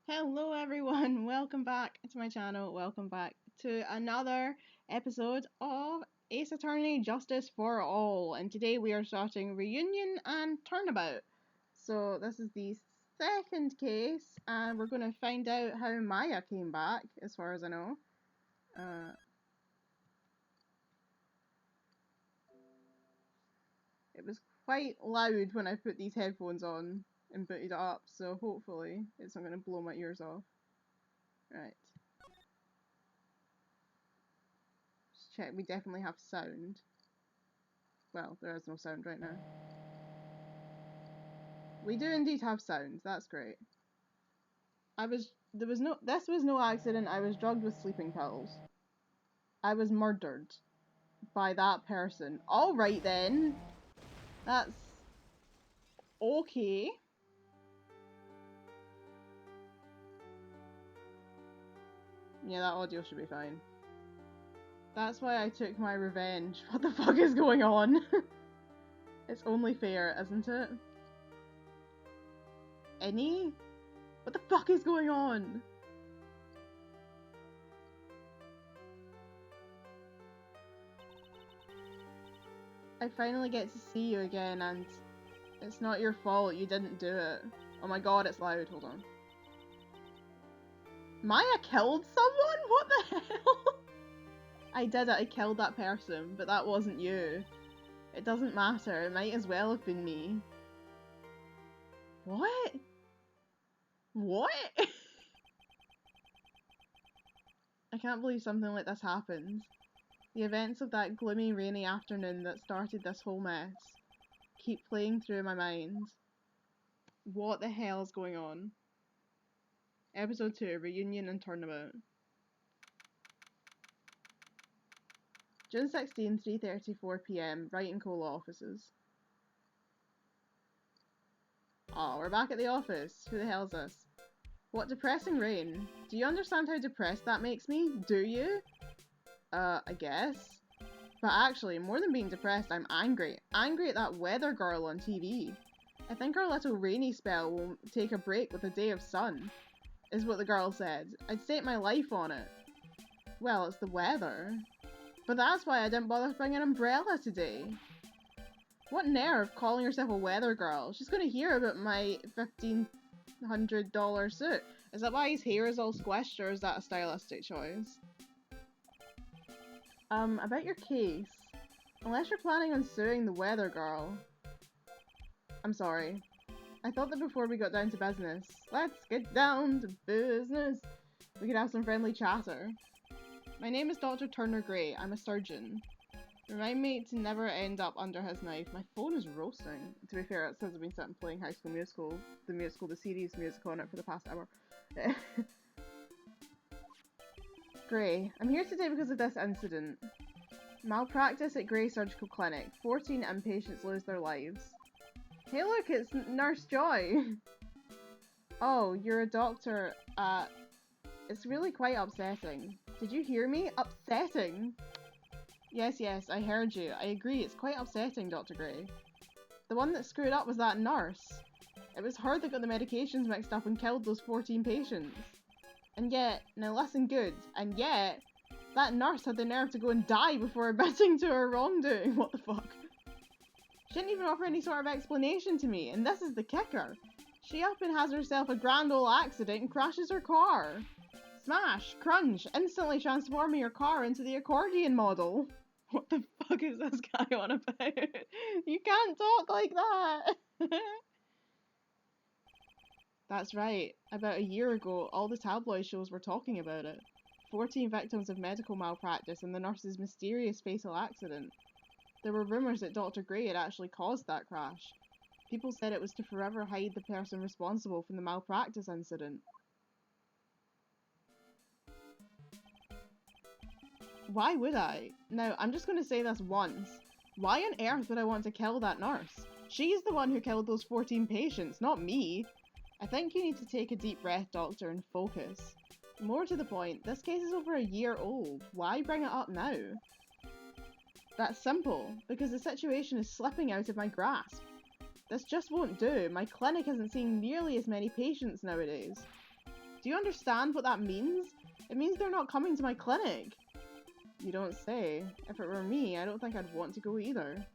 Hello everyone, welcome back to my channel, welcome back to another episode of Ace Attorney Justice for All, and today we are starting Reunion and Turnabout. So this is the second case, and we're going to find out how Maya came back, as far as I know. It was quite loud when I put these headphones on and booted it up, so hopefully it's not going to blow my ears off. Right. Just check, we definitely have sound. Well, there is no sound right now. We do indeed have sound, that's great. This was no accident, I was drugged with sleeping pills. I was murdered by that person. Alright then. That's okay. Yeah, that audio should be fine. That's why I took my revenge. What the fuck is going on? It's only fair, isn't it? Any? What the fuck is going on? I finally get to see you again, and it's not your fault, you didn't do it. Oh my god, it's loud, hold on. Maya killed someone? What the hell? I did it, I killed that person, but that wasn't you. It doesn't matter, it might as well have been me. What? What? I can't believe something like this happens. The events of that gloomy, rainy afternoon that started this whole mess keep playing through my mind. What the hell is going on? Episode 2, Reunion and Turnabout. June 16, 3:34 PM, Wright and Cole offices. Oh, we're back at the office. Who the hell is this? What depressing rain. Do you understand how depressed that makes me? Do you? I guess. But actually, more than being depressed, I'm angry. Angry at that weather girl on TV. I think our little rainy spell will take a break with a day of sun, is what the girl said. I'd stake my life on it. Well, it's the weather. But that's why I didn't bother to bring an umbrella today. What nerve calling herself a weather girl? She's gonna hear about my $1,500 suit. Is that why his hair is all squished, or is that a stylistic choice? About your case. Unless you're planning on suing the weather girl. I'm sorry. I thought that before we got down to business. Let's get down to business. We could have some friendly chatter. My name is Dr. Turner Gray. I'm a surgeon. Remind me to never end up under his knife. My phone is roasting. To be fair, it says I've been sitting playing High School Musical, the series music on it for the past hour. Gray, I'm here today because of this incident. Malpractice at Gray Surgical Clinic. 14 inpatients lose their lives. Hey look, it's Nurse Joy! Oh, you're a doctor. It's really quite upsetting. Did you hear me? Upsetting? Yes, I heard you. I agree, it's quite upsetting, Dr. Gray. The one that screwed up was that nurse. It was her that got the medications mixed up and killed those 14 patients. And yet, now listen good, and yet, that nurse had the nerve to go and die before admitting to her wrongdoing. What the fuck? She didn't even offer any sort of explanation to me, and this is the kicker. She up and has herself a grand old accident and crashes her car. Smash, crunch, instantly transforming your car into the accordion model. What the fuck is this guy on about? You can't talk like that! That's right. About a year ago, all the tabloid shows were talking about it. 14 victims of medical malpractice and the nurse's mysterious fatal accident. There were rumours that Dr. Gray had actually caused that crash. People said it was to forever hide the person responsible for the malpractice incident. Why would I? Now, I'm just going to say this once. Why on earth would I want to kill that nurse? She's the one who killed those 14 patients, not me. I think you need to take a deep breath, Doctor, and focus. More to the point, this case is over a year old. Why bring it up now? That's simple, because the situation is slipping out of my grasp. This just won't do. My clinic isn't seeing nearly as many patients nowadays. Do you understand what that means? It means they're not coming to my clinic. You don't say. If it were me, I don't think I'd want to go either.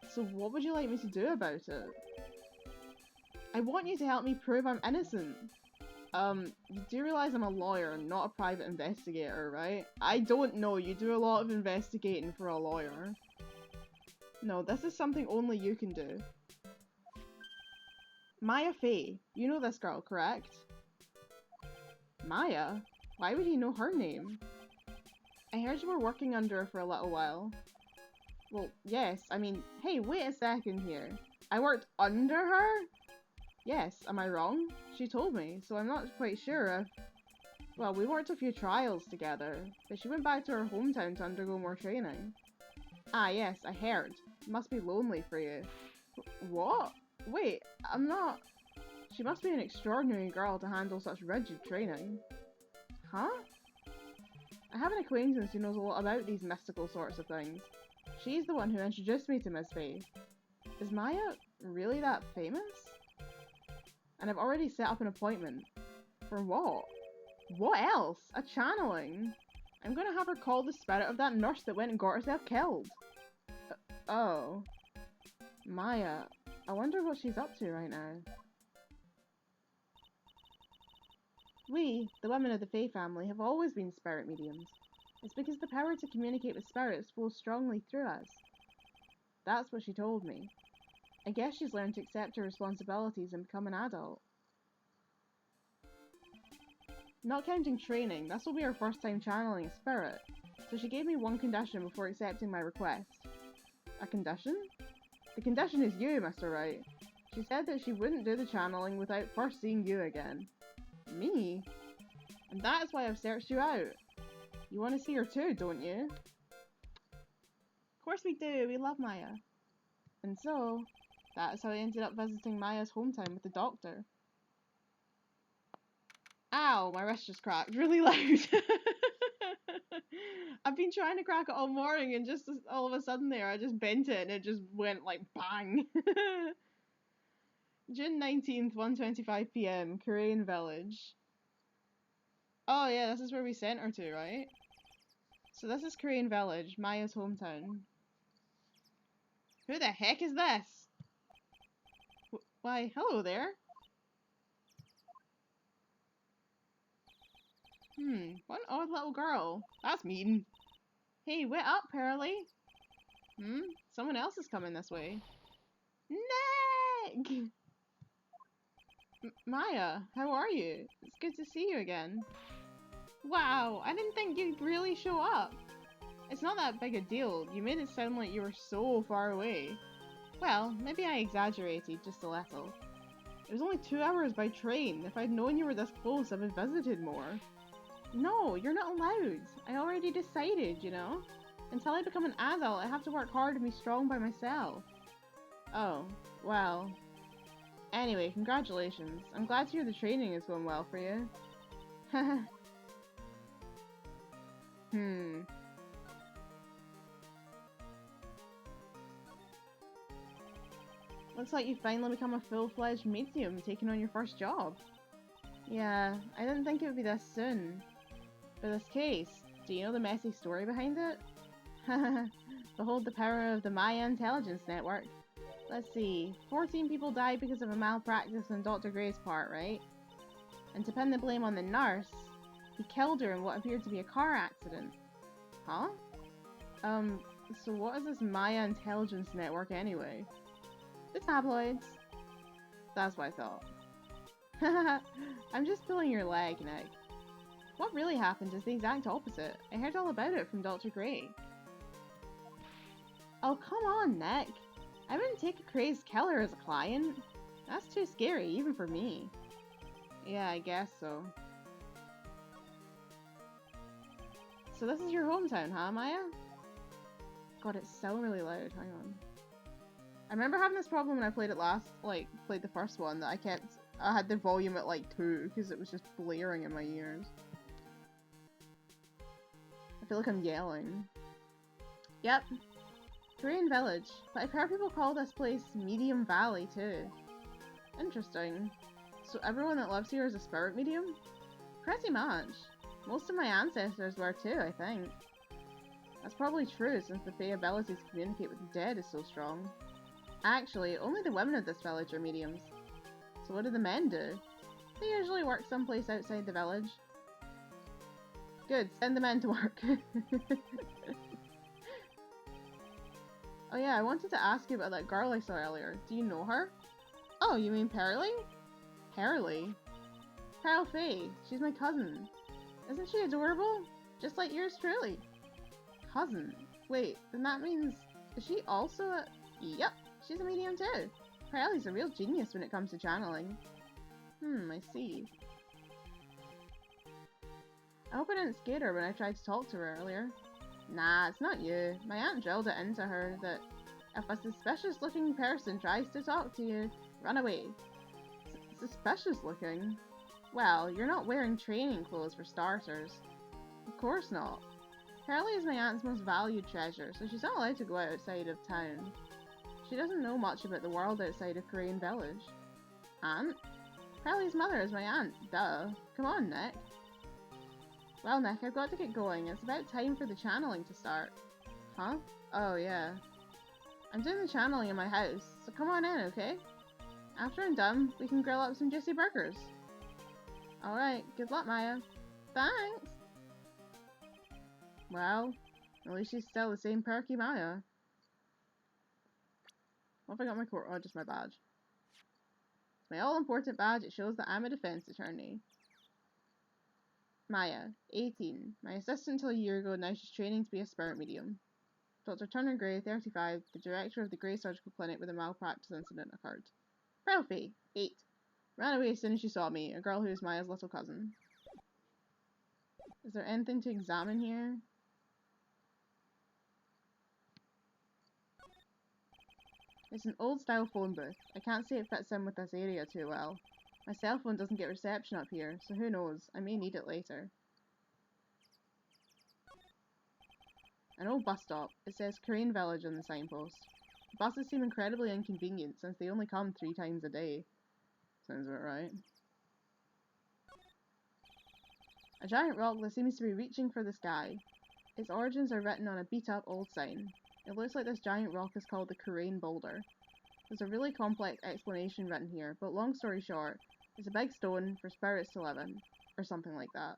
So what would you like me to do about it? I want you to help me prove I'm innocent. You do realize I'm a lawyer, not a private investigator, right? I don't know, you do a lot of investigating for a lawyer. No, this is something only you can do. Maya Fey. You know this girl, correct? Maya? Why would he know her name? I heard you were working under her for a little while. Well, yes, I mean, hey, wait a second here. I worked under her? Yes, am I wrong? She told me, so I'm not quite sure if... Well, we worked a few trials together, but she went back to her hometown to undergo more training. Ah, yes, I heard. Must be lonely for you. What? Wait, I'm not... She must be an extraordinary girl to handle such rigid training. Huh? I have an acquaintance who knows a lot about these mystical sorts of things. She's the one who introduced me to Miss Faye. Is Maya really that famous? And I've already set up an appointment. For what? What else? A channeling? I'm gonna have her call the spirit of that nurse that went and got herself killed. Oh. Maya. I wonder what she's up to right now. We, the women of the Fae family, have always been spirit mediums. It's because the power to communicate with spirits flows strongly through us. That's what she told me. I guess she's learned to accept her responsibilities and become an adult. Not counting training, this will be her first time channeling a spirit, so she gave me one condition before accepting my request. A condition? The condition is you, Mr. Wright. She said that she wouldn't do the channeling without first seeing you again. Me? And that is why I've searched you out. You want to see her too, don't you? Of course we do, we love Maya. And so, that is how I ended up visiting Maya's hometown with the doctor. Ow, my wrist just cracked really loud. I've been trying to crack it all morning and just all of a sudden there I just bent it and it just went like bang. June 19th, 1:25 PM, Korean Village. Oh yeah, this is where we sent her to, right? So this is Korean Village, Maya's hometown. Who the heck is this? Why, hello there. What an odd little girl. That's mean. Hey, wait up, Pearly. Someone else is coming this way. Nick! Maya, how are you? It's good to see you again. Wow, I didn't think you'd really show up. It's not that big a deal. You made it sound like you were so far away. Well, maybe I exaggerated just a little. It was only 2 hours by train. If I'd known you were this close, I would have visited more. No, you're not allowed. I already decided, you know? Until I become an adult, I have to work hard and be strong by myself. Oh, well. Anyway, congratulations. I'm glad to hear the training is going well for you. Looks like you've finally become a full-fledged medium, taking on your first job. Yeah, I didn't think it would be this soon. For this case, do you know the messy story behind it? Behold the power of the Maya Intelligence Network. Let's see, 14 people died because of a malpractice on Dr. Gray's part, right? And to pin the blame on the nurse, he killed her in what appeared to be a car accident. Huh? So what is this Maya Intelligence Network anyway? The tabloids. That's what I thought. I'm just pulling your leg, Nick. What really happened is the exact opposite. I heard all about it from Dr. Gray. Oh, come on, Nick. I wouldn't take a crazed killer as a client. That's too scary, even for me. Yeah, I guess so. So this is your hometown, huh, Maya? God, it's still really loud. Hang on. I remember having this problem when I played it played the first one, that I had the volume at like 2 because it was just blaring in my ears. I feel like I'm yelling. Yep. Korean Village. But I've heard people call this place Medium Valley too. Interesting. So everyone that lives here is a spirit medium? Pretty much. Most of my ancestors were too, I think. That's probably true, since the Fae ability to communicate with the dead is so strong. Actually, only the women of this village are mediums. So what do the men do? They usually work someplace outside the village. Good, send the men to work. Oh yeah, I wanted to ask you about that girl I saw earlier. Do you know her? Oh, you mean Pearly? Pearly? Pearl Fae. She's my cousin. Isn't she adorable? Just like yours truly. Cousin? Wait, then that means... Is she also a... Yep, she's a medium too. Pearly's a real genius when it comes to channeling. I see. I hope I didn't scare her when I tried to talk to her earlier. Nah, it's not you. My aunt drilled it into her that if a suspicious looking person tries to talk to you, run away. Suspicious looking? Well, you're not wearing training clothes for starters. Of course not. Pearly is my aunt's most valued treasure, so she's not allowed to go outside of town. She doesn't know much about the world outside of Korean Village. Aunt? Pearly's mother is my aunt, duh. Come on, Nick. Well, Nick, I've got to get going. It's about time for the channeling to start. Huh? Oh, yeah. I'm doing the channeling in my house, so come on in, okay? After I'm done, we can grill up some juicy burgers. Alright, good luck, Maya. Thanks! Well, at least she's still the same perky Maya. What if I got my oh, just my badge. It's my all-important badge. It shows that I'm a defense attorney. Maya, 18. My assistant until a year ago, now she's training to be a spirit medium. Dr. Turner Gray, 35, the director of the Gray Surgical Clinic where the malpractice incident occurred. Ralphie, 8. Ran away as soon as she saw me, a girl who is Maya's little cousin. Is there anything to examine here? It's an old-style phone booth. I can't say it fits in with this area too well. My cell phone doesn't get reception up here, so who knows, I may need it later. An old bus stop. It says Korean Village on the signpost. The buses seem incredibly inconvenient since they only come 3 times a day. Sounds about right. A giant rock that seems to be reaching for the sky. Its origins are written on a beat-up old sign. It looks like this giant rock is called the Korean Boulder. There's a really complex explanation written here, but long story short, it's a big stone for spirits to live in, or something like that.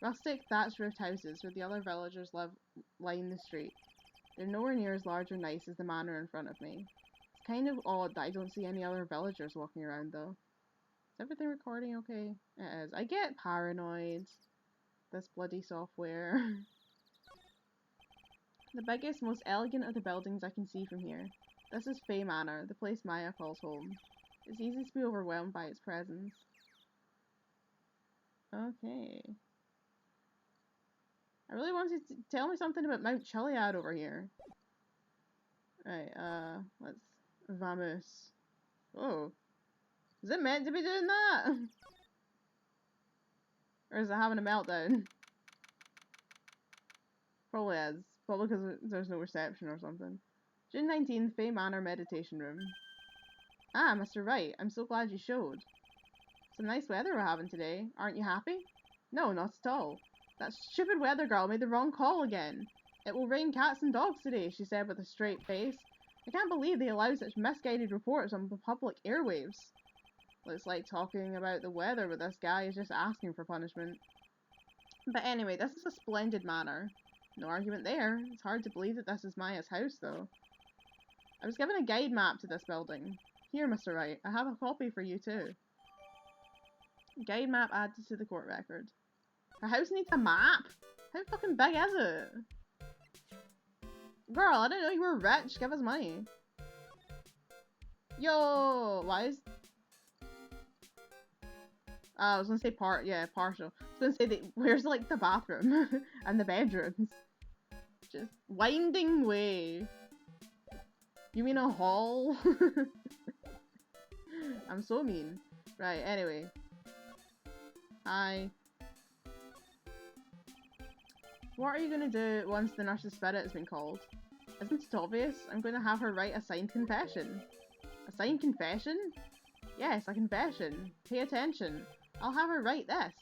Rustic, thatched-roofed houses where the other villagers live line the street. They're nowhere near as large or nice as the manor in front of me. It's kind of odd that I don't see any other villagers walking around though. Is everything recording okay? It is. I get paranoid. This bloody software. The biggest, most elegant of the buildings I can see from here. This is Fae Manor, the place Maya calls home. It's easy to be overwhelmed by its presence. Okay. I really wanted to tell me something about Mount Chiliad over here. Right, let's... Vamos. Oh. Is it meant to be doing that? Or is it having a meltdown? Probably is. Probably because there's no reception or something. June 19th, Fae Manor Meditation Room. Ah, Mr. Wright, I'm so glad you showed. Some nice weather we're having today. Aren't you happy? No, not at all. That stupid weather girl made the wrong call again. It will rain cats and dogs today, she said with a straight face. I can't believe they allow such misguided reports on the public airwaves. Looks like talking about the weather with this guy is just asking for punishment. But anyway, this is a splendid manor. No argument there. It's hard to believe that this is Maya's house, though. I was given a guide map to this building. Here, Mr. Wright, I have a copy for you, too. Guide map added to the court record. Her house needs a map? How fucking big is it? Girl, I didn't know you were rich. Give us money. Yo, why is... I was gonna say partial. I was gonna say, where's like the bathroom and the bedrooms? Just winding way. You mean a hall? I'm so mean. Right, anyway. Hi. What are you gonna do once the nurse's spirit has been called? Isn't it obvious? I'm gonna have her write a signed confession. A signed confession? Yes, a confession. Pay attention. I'll have her write this.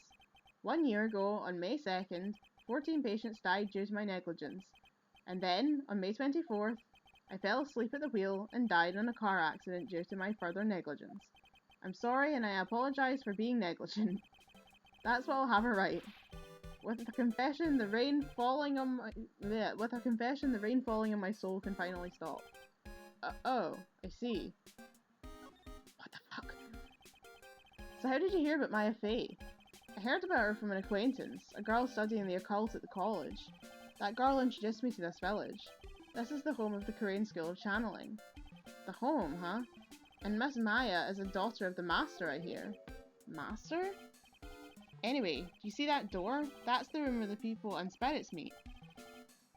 1 year ago, on May 2nd, 14 patients died due to my negligence. And then, on May 24th, I fell asleep at the wheel and died in a car accident due to my further negligence. I'm sorry and I apologize for being negligent. That's what I'll have her write. With a confession, the rain falling on my soul can finally stop. Oh, I see. What the fuck? So how did you hear about Maya Fey? I heard about her from an acquaintance, a girl studying the occult at the college. That girl introduced me to this village. This is the home of the Korean School of Channeling. The home, huh? And Miss Maya is a daughter of the master, I hear. Master? Anyway, do you see that door? That's the room where the people and spirits meet.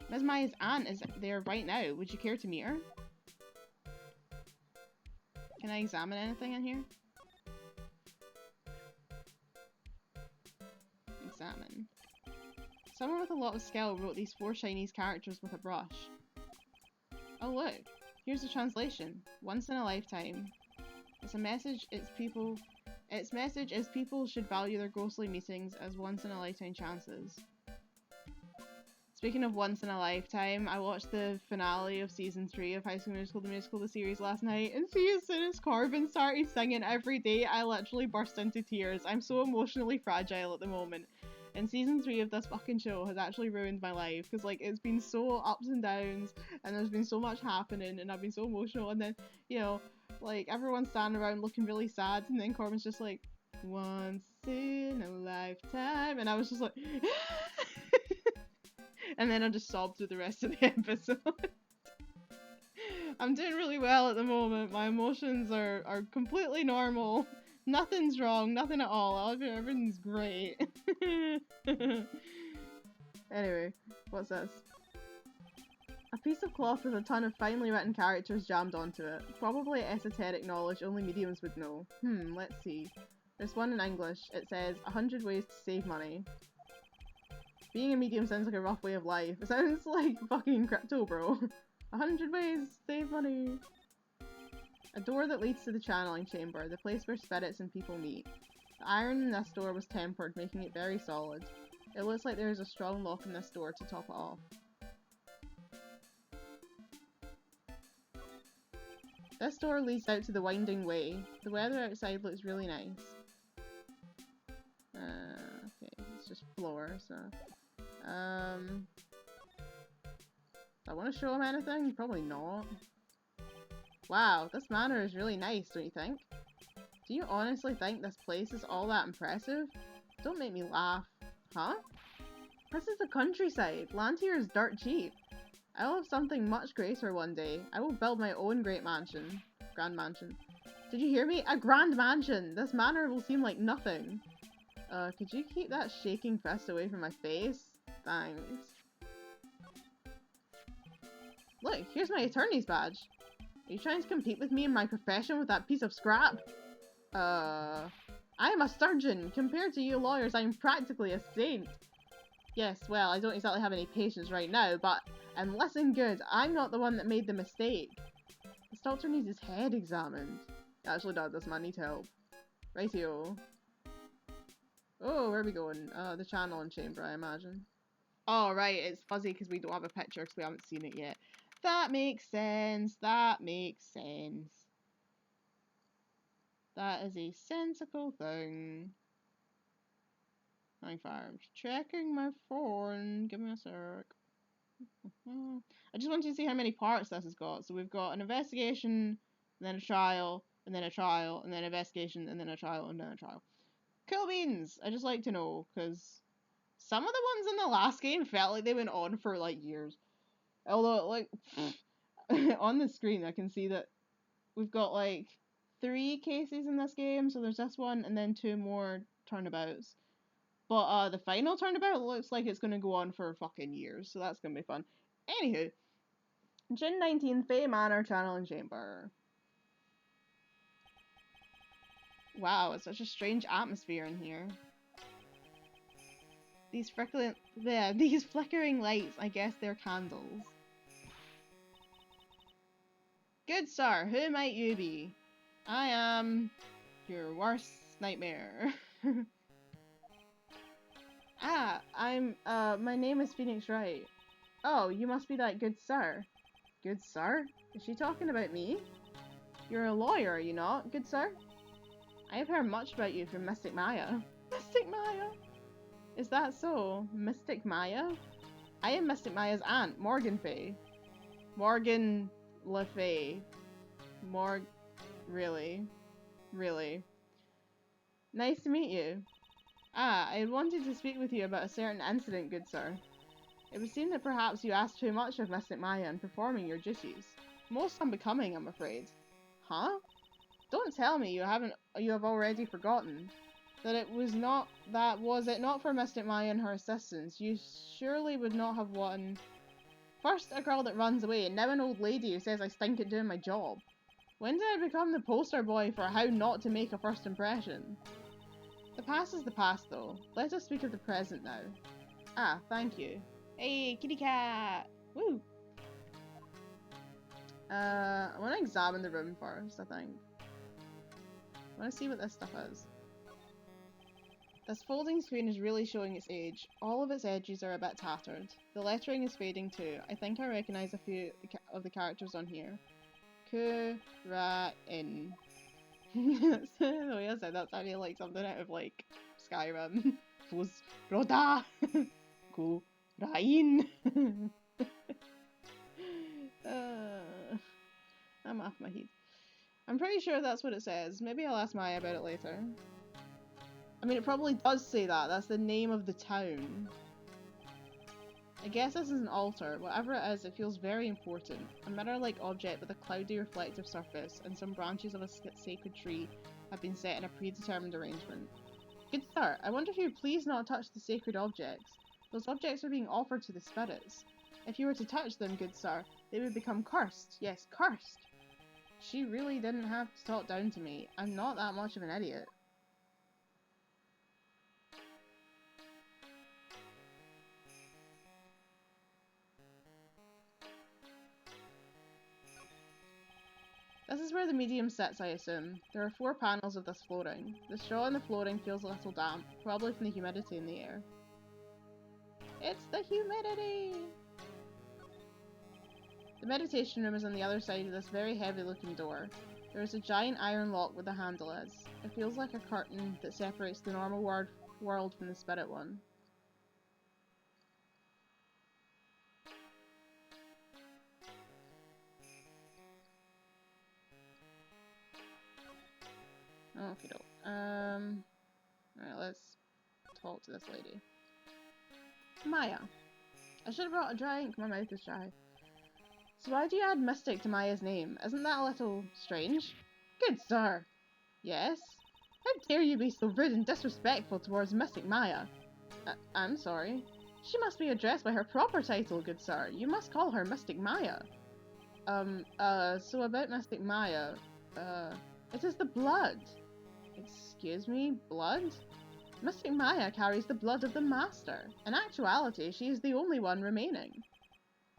Miss Maya's aunt is there right now. Would you care to meet her? Can I examine anything in here? Examine. Someone with a lot of skill wrote these 4 Chinese characters with a brush. Oh look, here's the translation. Once in a lifetime. It's a message, its message is people should value their ghostly meetings as once in a lifetime chances. Speaking of once in a lifetime, I watched the finale of season 3 of High School Musical, the musical, the series last night, and see, as soon as Corbin started singing Every Day, I literally burst into tears. I'm so emotionally fragile at the moment. And season 3 of this fucking show has actually ruined my life, because like it's been so ups and downs, and there's been so much happening, and I've been so emotional, and then, you know, like everyone's standing around looking really sad, and then Corbin's just like, once in a lifetime, and I was just like, and then I just sobbed through the rest of the episode. I'm doing really well at the moment. My emotions are completely normal. Nothing's wrong, nothing at all. Everything's great. Anyway, what's this? A piece of cloth with a ton of finely written characters jammed onto it. Probably esoteric knowledge only mediums would know. Let's see. There's one in English. It says, 100 ways to save money. Being a medium sounds like a rough way of life. It sounds like fucking crypto, bro. 100 ways to save money. A door that leads to the channeling chamber, the place where spirits and people meet. The iron in this door was tempered, making it very solid. It looks like there is a strong lock in this door to top it off. This door leads out to the winding way. The weather outside looks really nice. Okay, it's just floor, so... do I want to show him anything? Probably not. Wow, this manor is really nice, don't you think? Do you honestly think this place is all that impressive? Don't make me laugh. Huh? This is the countryside. Land here is dirt cheap. I'll have something much greater one day. I will build my own great mansion. Grand mansion. Did you hear me? A grand mansion! This manor will seem like nothing. Could you keep that shaking fist away from my face? Thanks. Look, here's my attorney's badge. Are you trying to compete with me in my profession with that piece of scrap? I am a surgeon. Compared to you lawyers, I am practically a saint. Yes, well, I don't exactly have any patience right now, but, and listen good, I'm not the one that made the mistake. This doctor needs his head examined. He actually does, this man needs help. Rightio. Oh, where are we going? The channeling chamber, I imagine. Oh, right, it's fuzzy because we don't have a picture because we haven't seen it yet. That makes sense. That makes sense. That is a sensible thing. I'm checking my phone. Give me a sec. I just wanted to see how many parts this has got. So we've got an investigation, and then a trial, and then a trial, and then an investigation, and then a trial, and then a trial. Cool beans! I just like to know, because some of the ones in the last game felt like they went on for like years. Although, like, on the screen I can see that we've got like 3 cases in this game, so there's this one and then 2 more turnabouts. But the final turnabout looks like it's gonna go on for fucking years, so that's gonna be fun. Anywho, June 19th, Fey Manor Channeling Chamber. Wow, it's such a strange atmosphere in here. These these flickering lights, I guess they're candles. Good sir, who might you be? I am your worst nightmare. My name is Phoenix Wright. Oh, you must be that good sir. Good sir? Is she talking about me? You're a lawyer, are you not, good sir? I have heard much about you from Mystic Maya. Mystic Maya? Is that so? Mystic Maya? I am Mystic Maya's aunt, Morgan Fay. Morgan Le Fay. Really? Really? Nice to meet you. Ah, I had wanted to speak with you about a certain incident, good sir. It would seem that perhaps you asked too much of Mystic Maya in performing your duties. Most unbecoming, I'm afraid. Huh? Don't tell me you have already forgotten. Was it not for Mystic Maya and her assistants, you surely would not have won. First a girl that runs away, and now an old lady who says I stink at doing my job. When did I become the poster boy for how not to make a first impression? The past is the past, though. Let us speak of the present now. Ah, thank you. Hey, kitty cat! Woo! I want to examine the room first, I think. I want to see what this stuff is. This folding screen is really showing its age. All of its edges are a bit tattered. The lettering is fading too. I think I recognise a few of the characters on here. Ku-ra-in. The way I said that sounded like something out of like Skyrim. Fus-roda! Ku-ra-in! I'm off my heat. I'm pretty sure that's what it says. Maybe I'll ask Maya about it later. I mean, it probably does say that. That's the name of the town. I guess this is an altar. Whatever it is, it feels very important. A mirror-like object with a cloudy reflective surface, and some branches of a sacred tree have been set in a predetermined arrangement. Good sir, I wonder if you would please not touch the sacred objects. Those objects are being offered to the spirits. If you were to touch them, good sir, they would become cursed. Yes, cursed. She really didn't have to talk down to me. I'm not that much of an idiot. This is where the medium sits, I assume. There are 4 panels of this flooring. The straw in the flooring feels a little damp, probably from the humidity in the air. It's the humidity! The meditation room is on the other side of this very heavy-looking door. There is a giant iron lock where the handle is. It feels like a curtain that separates the normal world from the spirit one. Oh, okay, alright, let's talk to this lady. Maya. I should have brought a drink, my mouth is dry. So why do you add Mystic to Maya's name? Isn't that a little strange? Good sir. Yes? How dare you be so rude and disrespectful towards Mystic Maya? I'm sorry. She must be addressed by her proper title, good sir. You must call her Mystic Maya. So about Mystic Maya, it is the blood. Excuse me, blood? Mystic Maya carries the blood of the Master. In actuality, she is the only one remaining.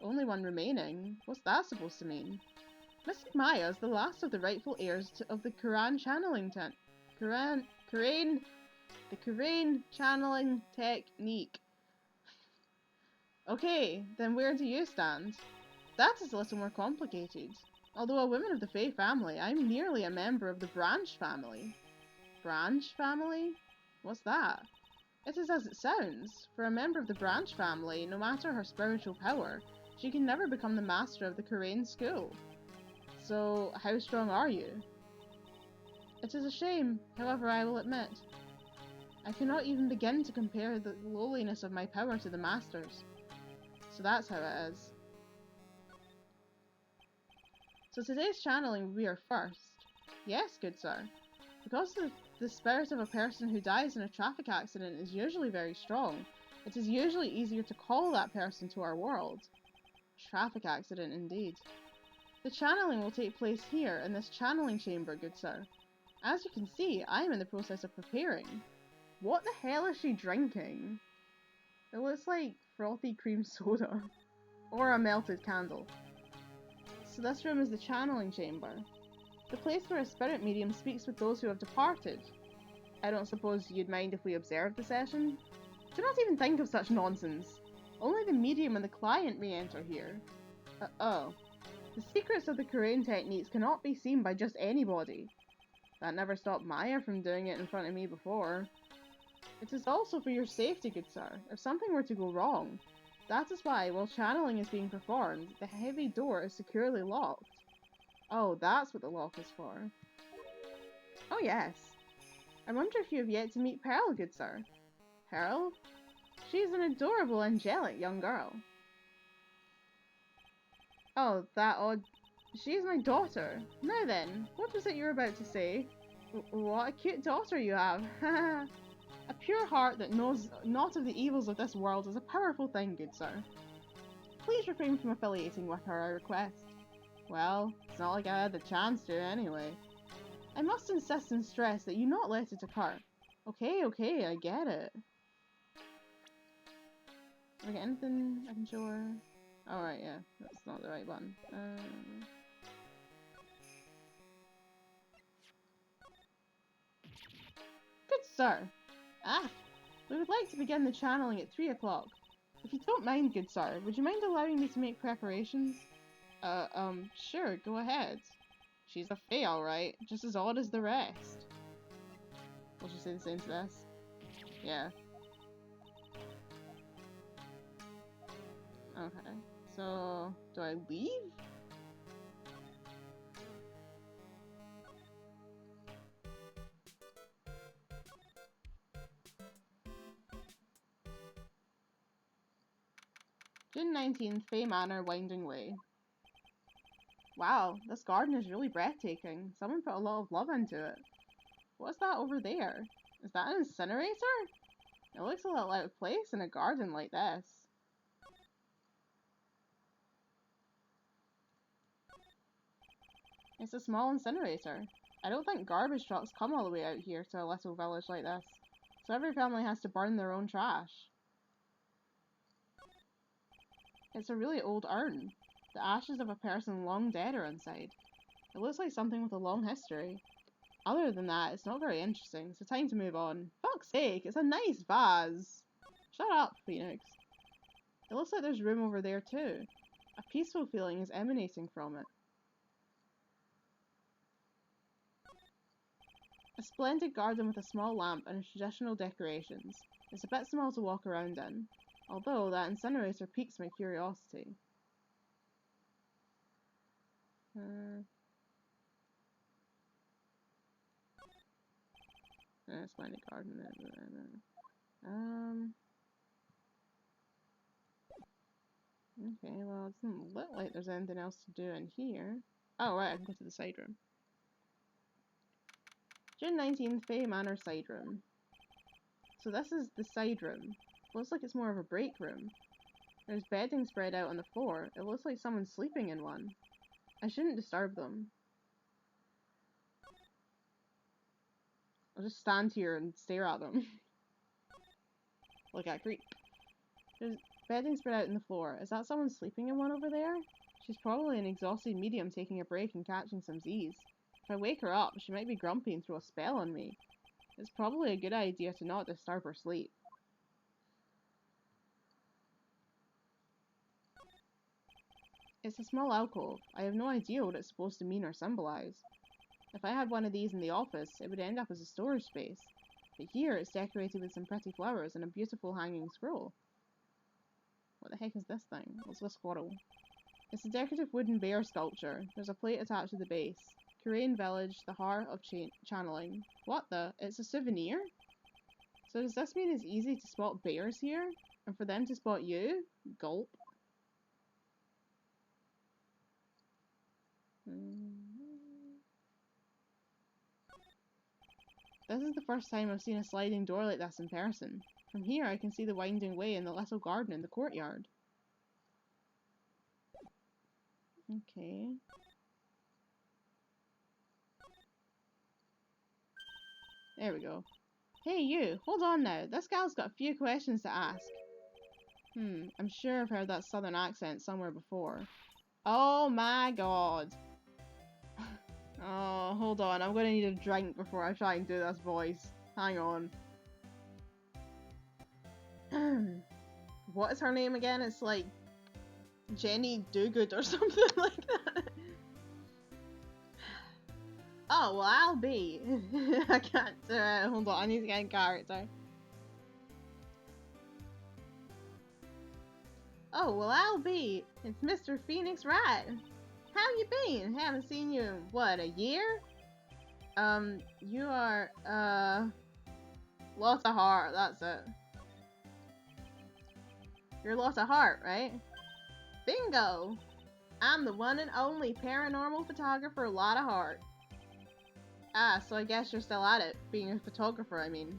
Only one remaining? What's that supposed to mean? Mystic Maya is the last of the rightful heirs of the Quran channeling channeling technique. Okay, then where do you stand? That is a little more complicated. Although a woman of the Fae family, I'm merely a member of the Branch family. Branch family? What's that? It is as it sounds. For a member of the Branch family, no matter her spiritual power, she can never become the master of the Quran school. So, how strong are you? It is a shame, however I will admit. I cannot even begin to compare the lowliness of my power to the Master's. So that's how it is. So today's channeling will be our first. Yes, good sir. Because the spirit of a person who dies in a traffic accident is usually very strong, it is usually easier to call that person to our world. Traffic accident indeed. The channeling will take place here in this channeling chamber, good sir. As you can see, I am in the process of preparing. What the hell is she drinking? It looks like frothy cream soda. Or a melted candle. So this room is the channeling chamber. The place where a spirit medium speaks with those who have departed. I don't suppose you'd mind if we observed the session? Do not even think of such nonsense. Only the medium and the client may enter here. Oh. The secrets of the Korean techniques cannot be seen by just anybody. That never stopped Maya from doing it in front of me before. It is also for your safety, good sir, if something were to go wrong. That is why, while channeling is being performed, the heavy door is securely locked. Oh, that's what the lock is for. Oh yes. I wonder if you have yet to meet Pearl, good sir. Pearl? She is an adorable, angelic young girl. Oh, that odd... She is my daughter. Now then, what was it you were about to say? What a cute daughter you have. A pure heart that knows not of the evils of this world is a powerful thing, good sir. Please refrain from affiliating with her, I request. Well, it's not like I had the chance to, anyway. I must insist and stress that you not let it occur. Okay, I get it. Have I got anything I can show her? Alright, yeah, that's not the right button. Good sir! Ah! We would like to begin the channeling at 3 o'clock. If you don't mind, good sir, would you mind allowing me to make preparations? Sure, go ahead. She's a fae, alright, just as odd as the rest. Will she say the same to this? Yeah. Okay, so, do I leave? June 19th, Fae Manor, Winding Way. Wow, this garden is really breathtaking. Someone put a lot of love into it. What's that over there? Is that an incinerator? It looks a little out of place in a garden like this. It's a small incinerator. I don't think garbage trucks come all the way out here to a little village like this. So every family has to burn their own trash. It's a really old urn. The ashes of a person long dead are inside. It looks like something with a long history. Other than that, it's not very interesting, so time to move on. Fuck's sake, it's a nice vase! Shut up, Phoenix. It looks like there's room over there too. A peaceful feeling is emanating from it. A splendid garden with a small lamp and traditional decorations. It's a bit small to walk around in, although that incinerator piques my curiosity. Splendid garden. Okay, well, it doesn't look like there's anything else to do in here. Oh, right, I can go to the side room. June 19th, Fae Manor side room. So this is the side room. Looks like it's more of a break room. There's bedding spread out on the floor. It looks like someone's sleeping in one. I shouldn't disturb them. I'll just stand here and stare at them. Look at creep. There's bedding spread out on the floor. Is that someone sleeping in one over there? She's probably an exhausted medium taking a break and catching some Z's. If I wake her up, she might be grumpy and throw a spell on me. It's probably a good idea to not disturb her sleep. It's a small alcove. I have no idea what it's supposed to mean or symbolize. If I had one of these in the office, it would end up as a storage space. But here, it's decorated with some pretty flowers and a beautiful hanging scroll. What the heck is this thing? What's the squirrel? It's a decorative wooden bear sculpture. There's a plate attached to the base. Korean village, the heart of channeling. What the? It's a souvenir? So does this mean it's easy to spot bears here? And for them to spot you? Gulp. This is the first time I've seen a sliding door like this in person. From here I can see the winding way and the little garden in the courtyard. Okay. There we go. Hey you, hold on now. This gal's got a few questions to ask. I'm sure I've heard that southern accent somewhere before. Oh my god. Oh, hold on. I'm gonna need a drink before I try and do this voice. Hang on. What is her name again? It's like Jenny Dogood or something like that. Oh, well, I'll be. I can't do it. Hold on, I need to get in character. Oh, well, I'll be. It's Mr. Phoenix Wright. How you been? Haven't seen you in, what, a year? You are, lost of heart, that's it. You're lost of heart, right? Bingo! I'm the one and only paranormal photographer, Lot of Heart. Ah, so I guess you're still at it, being a photographer, I mean.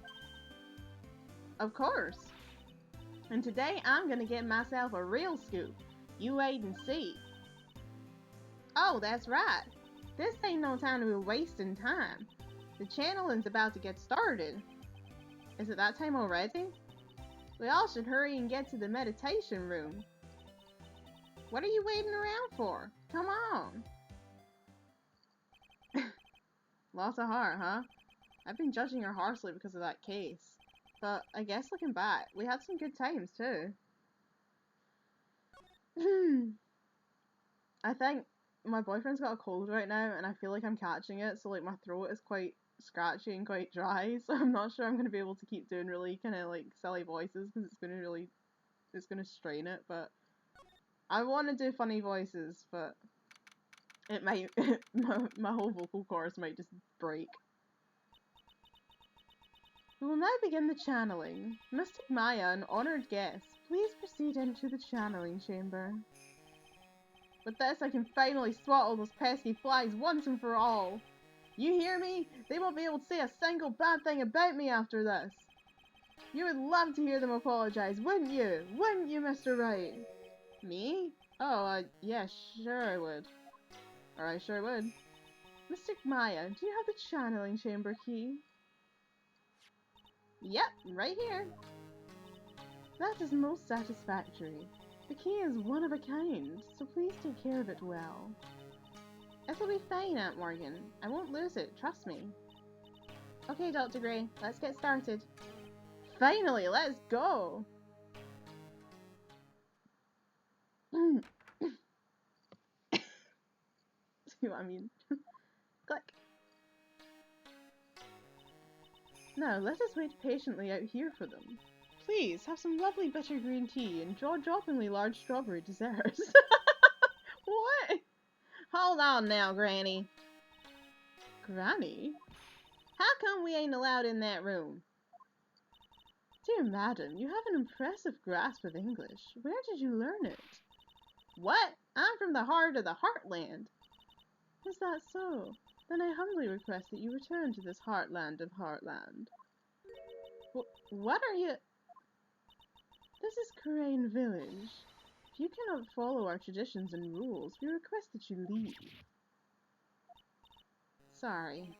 Of course. And today I'm gonna get myself a real scoop. You wait and see. Oh, that's right. This ain't no time to be wasting time. The channeling's about to get started. Is it that time already? We all should hurry and get to the meditation room. What are you waiting around for? Come on. Lost of heart, huh? I've been judging her harshly because of that case. But I guess looking back, we had some good times too. I think my boyfriend's got a cold right now and I feel like I'm catching it, so like my throat is quite scratchy and quite dry, so I'm not sure I'm going to be able to keep doing really kind of like silly voices because it's going to strain it, but I want to do funny voices, but it might, my whole vocal cords might just break. We will now begin the channeling. Mystic Maya, an honored guest, please proceed into the channeling chamber. With this, I can finally swat all those pesky flies once and for all. You hear me? They won't be able to say a single bad thing about me after this. You would love to hear them apologize, wouldn't you? Wouldn't you, Mr. Wright? Me? Oh, yeah, sure I would. Or I sure would. Mystic Maya, do you have the channeling chamber key? Yep, right here. That is most satisfactory. The key is one of a kind, so please take care of it well. It'll be fine, Aunt Morgan. I won't lose it, trust me. Okay, Dr. Gray, let's get started. Finally, let's go! See what I mean? Click. Now, let us wait patiently out here for them. Please, have some lovely bitter green tea and jaw-droppingly large strawberry desserts. What? Hold on now, Granny. Granny? How come we ain't allowed in that room? Dear madam, you have an impressive grasp of English. Where did you learn it? What? I'm from the heart of the heartland. Is that so? Then I humbly request that you return to this heartland of heartland. What are you... This is Crane Village. If you cannot follow our traditions and rules, we request that you leave. Sorry.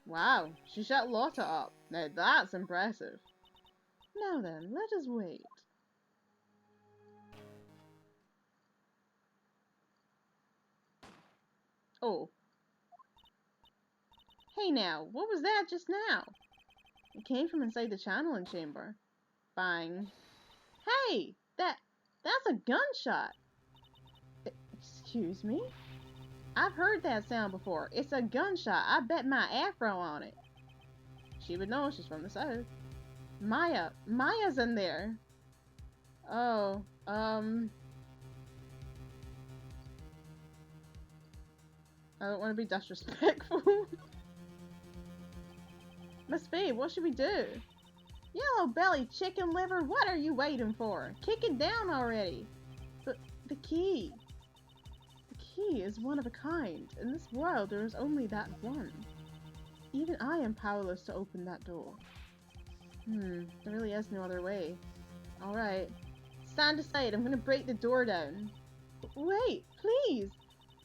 Wow, she shut Lotta up. Now that's impressive. Now then, let us wait. Oh. Hey now, what was that just now? It came from inside the channeling chamber. Bang. Hey! That's a gunshot! Excuse me? I've heard that sound before. It's a gunshot. I bet my afro on it. She would know, she's from the south. Maya's in there. Oh, I don't want to be disrespectful. Miss Babe, what should we do? Yellow belly chicken liver, what are you waiting for? Kick it down already. But the key. The key is one of a kind. In this world, there is only that one. Even I am powerless to open that door. There really is no other way. Alright. Stand aside, I'm gonna break the door down. Wait, please!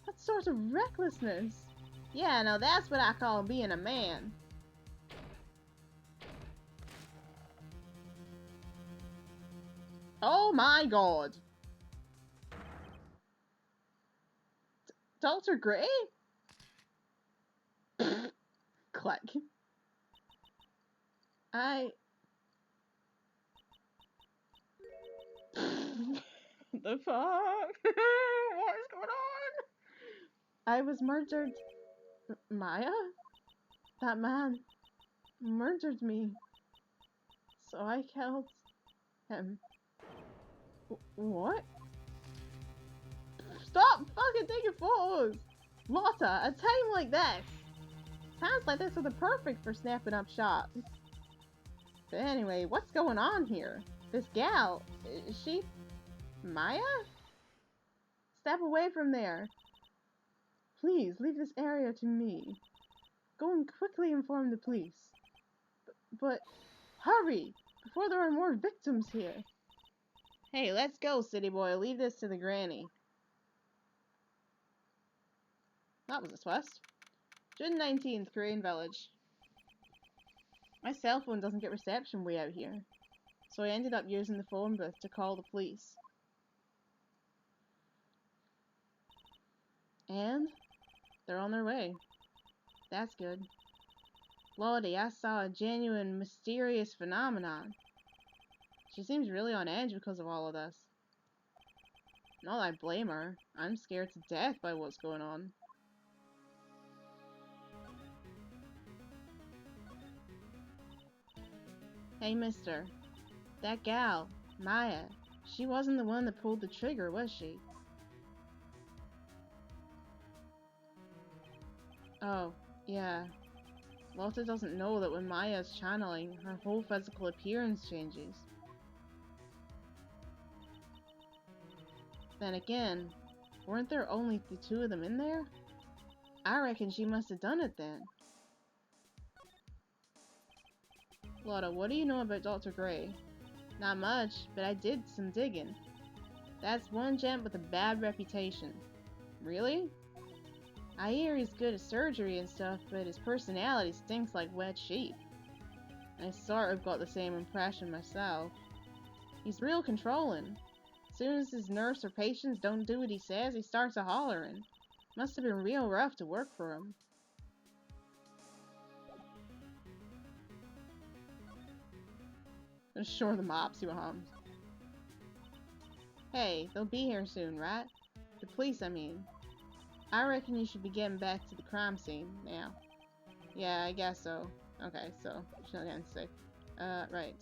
That's sort of recklessness. Yeah, now that's what I call being a man. Oh my god. Dr. Gray? Click. The fuck? What is going on? I was murdered. Maya? That man murdered me. So I killed him. What? Stop fucking taking photos! Lotta, a time like this! Times like this are the perfect for snapping up shots. But anyway, what's going on here? This gal, is she Maya? Step away from there. Please, leave this area to me. Go and quickly inform the police. But hurry, before there are more victims here. Hey, let's go, city boy. Leave this to the granny. That was a twist. June 19th, Korean Village. My cell phone doesn't get reception way out here, so I ended up using the phone booth to call the police. And they're on their way. That's good. Lottie, I saw a genuine, mysterious phenomenon. She seems really on edge because of all of this. Not that I blame her. I'm scared to death by what's going on. Hey, mister. That gal, Maya, she wasn't the one that pulled the trigger, was she? Oh, yeah. Lotta doesn't know that when Maya's channeling, her whole physical appearance changes. Then again, weren't there only the two of them in there? I reckon she must have done it then. Lotta, what do you know about Dr. Gray? Not much, but I did some digging. That's one gent with a bad reputation. Really? I hear he's good at surgery and stuff, but his personality stinks like wet sheep. I sort of got the same impression myself. He's real controlling. As soon as his nurse or patients don't do what he says, he starts a-hollering. Must have been real rough to work for him. Just show the map, see what happens. Hey, they'll be here soon, right? The police, I mean. I reckon you should be getting back to the crime scene now. Yeah, I guess so. Okay, so she's not getting sick. Right.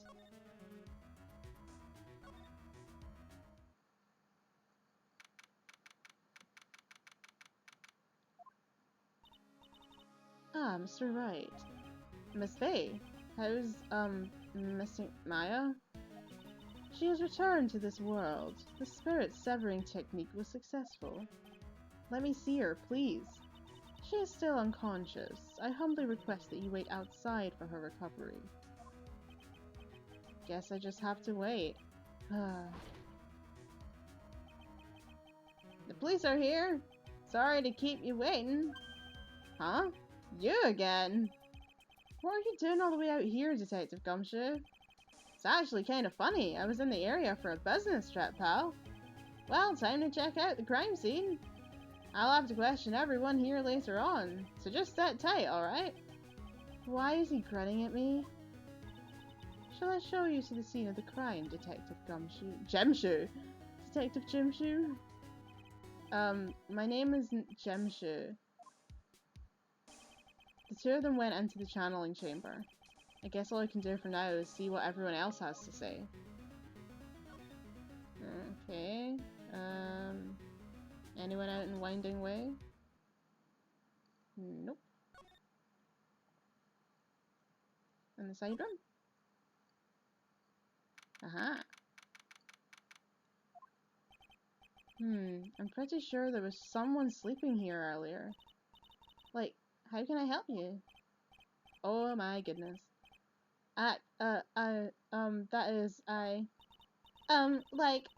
Ah, Mr. Wright. Miss Faye, how's, Missing Maya? She has returned to this world. The spirit severing technique was successful. Let me see her, please. She is still unconscious. I humbly request that you wait outside for her recovery. Guess I just have to wait. The police are here. Sorry to keep you waiting. Huh? You again? What are you doing all the way out here, Detective Gumshoe? It's actually kind of funny. I was in the area for a business trip, pal. Well, time to check out the crime scene. I'll have to question everyone here later on, so just sit tight, alright? Why is he grinning at me? Shall I show you to the scene of the crime, Detective Gumshoe? Gemshoe! Detective Gemshoe? My name isn't Gemshoe. The two of them went into the channeling chamber. I guess all I can do for now is see what everyone else has to say. Okay, anyone out in Winding Way? Nope. In the side room? Aha! I'm pretty sure there was someone sleeping here earlier. Like, how can I help you? Oh my goodness. Like,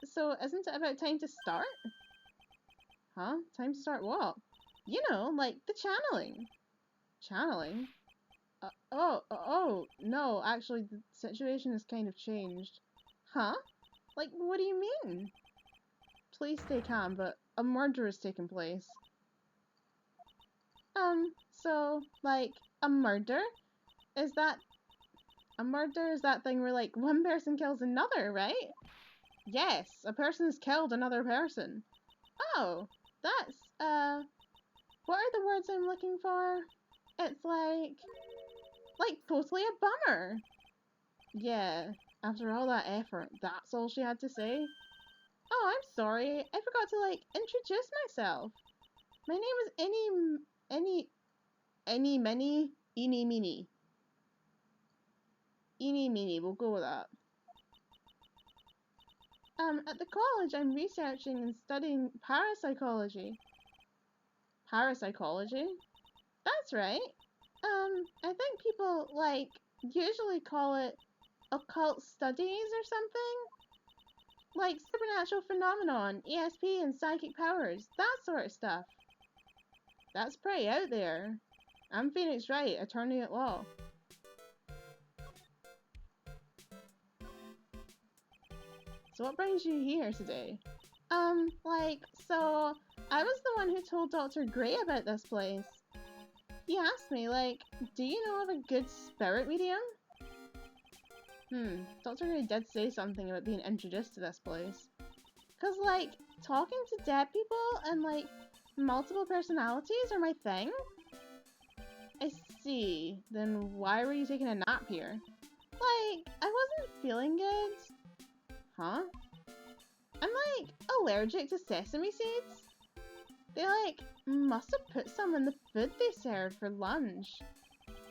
so isn't it about time to start? Huh? Time to start what? You know, like, the channeling. Channeling? No, actually, the situation has kind of changed. Huh? Like, what do you mean? Please stay calm, but a murder has taken place. So, like, a murder? Is that a murder? Is that thing where, like, one person kills another, right? Yes, a person has killed another person. Oh, that's, what are the words I'm looking for? It's like, totally a bummer. Yeah, after all that effort, that's all she had to say? Oh, I'm sorry. I forgot to, like, introduce myself. My name is Any Mini, Eeny Meeny. Eeny Meeny, we'll go with that. At the college, I'm researching and studying parapsychology. Parapsychology? That's right. I think people, like, usually call it occult studies or something. Like supernatural phenomenon, ESP, and psychic powers, that sort of stuff. That's pretty out there. I'm Phoenix Wright, attorney at law. So what brings you here today? So I was the one who told Dr. Gray about this place. He asked me, like, do you know of a good spirit medium? Dr. Gray did say something about being introduced to this place. Cause, like, talking to dead people and, like, multiple personalities are my thing? I see. Then why were you taking a nap here? Like, I wasn't feeling good. Huh? I'm, like, allergic to sesame seeds. They, like, must have put some in the food they served for lunch.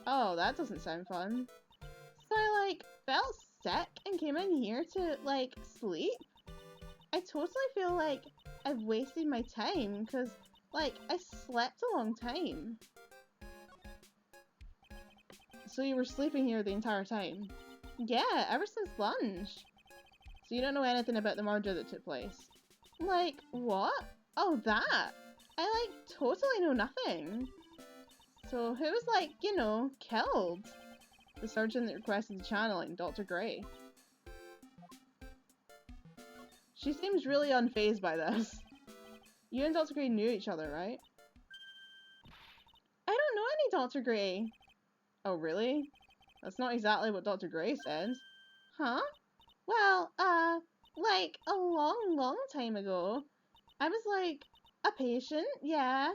Oh, that doesn't sound fun. So I, like, felt sick and came in here to, like, sleep. I totally feel like I've wasted my time, because, like, I slept a long time. So you were sleeping here the entire time? Yeah, ever since lunch. So you don't know anything about the murder that took place? Like, what? Oh, that? I, like, totally know nothing. So who was, like, you know, killed? The surgeon that requested the channeling, Dr. Gray. She seems really unfazed by this. You and Dr. Gray knew each other, right? I don't know any Dr. Gray. Oh, really? That's not exactly what Dr. Gray says. Huh? Well, like, a long, long time ago, I was, like, a patient, yeah.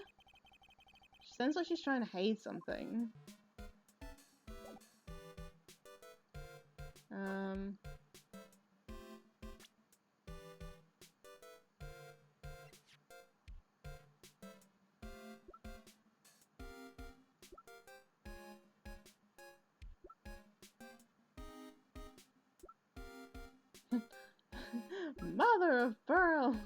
She sounds like she's trying to hide something. Mother of pearl!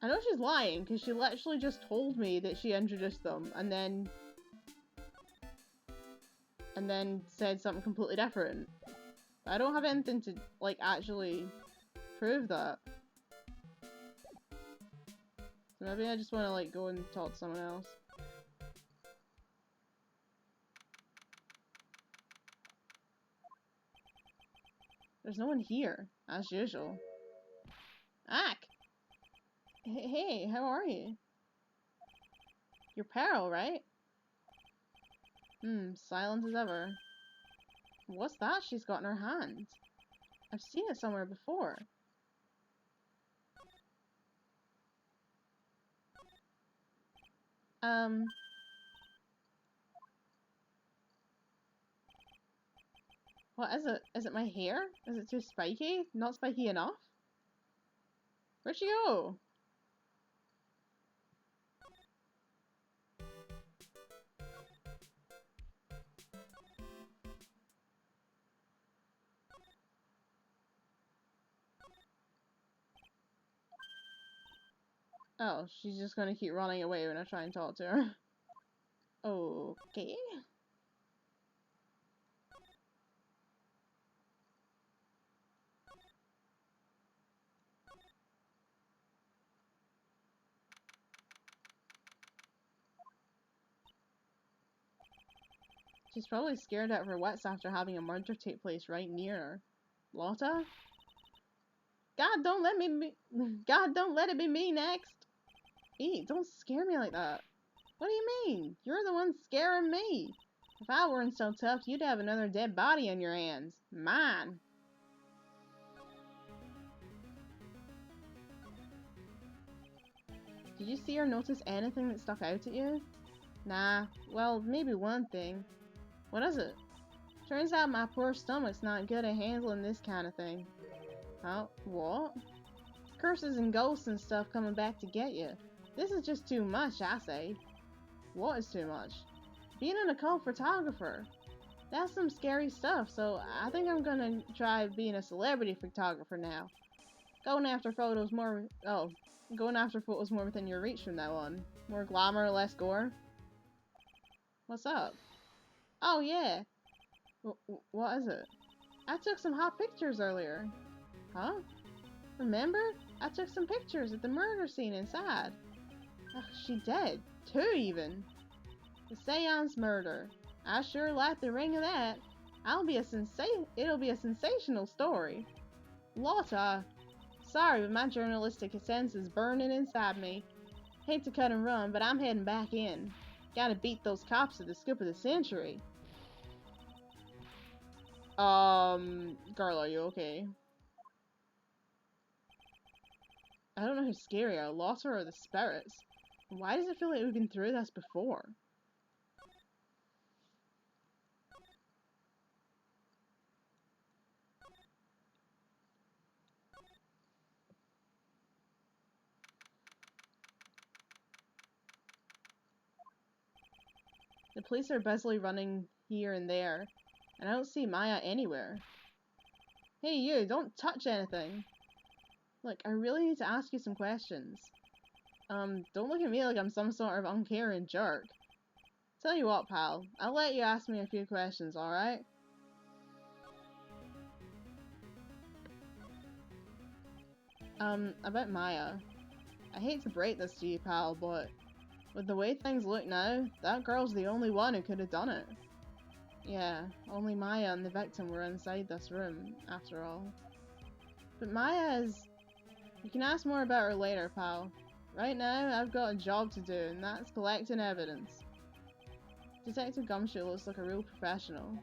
I know she's lying, because she literally just told me that she introduced them, and then said something completely different. I don't have anything to, like, actually prove that. So maybe I just want to, like, go and talk to someone else. There's no one here, as usual. Ack! Hey, how are you? You're Pearl, right? Silent as ever. What's that she's got in her hand? I've seen it somewhere before. What is it? Is it my hair? Is it too spiky? Not spiky enough? Where'd she go? Oh, she's just gonna keep running away when I try and talk to her. Okay. She's probably scared out of her wits after having a murder take place right near her. Lotta? God, don't let me be. God, don't let it be me next. Eat, don't scare me like that. What do you mean? You're the one scaring me. If I weren't so tough, you'd have another dead body on your hands. Mine. Did you see or notice anything that stuck out at you? Nah, well, maybe one thing. What is it? Turns out my poor stomach's not good at handling this kind of thing. Huh? What? Curses and ghosts and stuff coming back to get you. This is just too much, I say. What is too much? Being an occult photographer. That's some scary stuff, so I think I'm gonna try being a celebrity photographer now. Going after photos more within your reach from now on. More glamour, less gore. What's up? Oh yeah. What is it? I took some hot pictures earlier. Huh? Remember? I took some pictures at the murder scene inside. Ugh, she dead. 2 even. The seance murder. I sure like the ring of that. It'll be a sensational story. Lotta. Sorry, but my journalistic sense is burning inside me. Hate to cut and run, but I'm heading back in. Gotta beat those cops at the scoop of the century. Girl, are you okay? I don't know who's scarier, Lotta or the spirits. Why does it feel like we've been through this before? The police are busily running here and there, and I don't see Maya anywhere. Hey you, don't touch anything! Look, I really need to ask you some questions. Don't look at me like I'm some sort of uncaring jerk. Tell you what, pal, I'll let you ask me a few questions, alright? About Maya. I hate to break this to you, pal, but with the way things look now, that girl's the only one who could have done it. Yeah, only Maya and the victim were inside this room, after all. But Maya is... You can ask more about her later, pal. Right now, I've got a job to do, and that's collecting evidence. Detective Gumshoe looks like a real professional.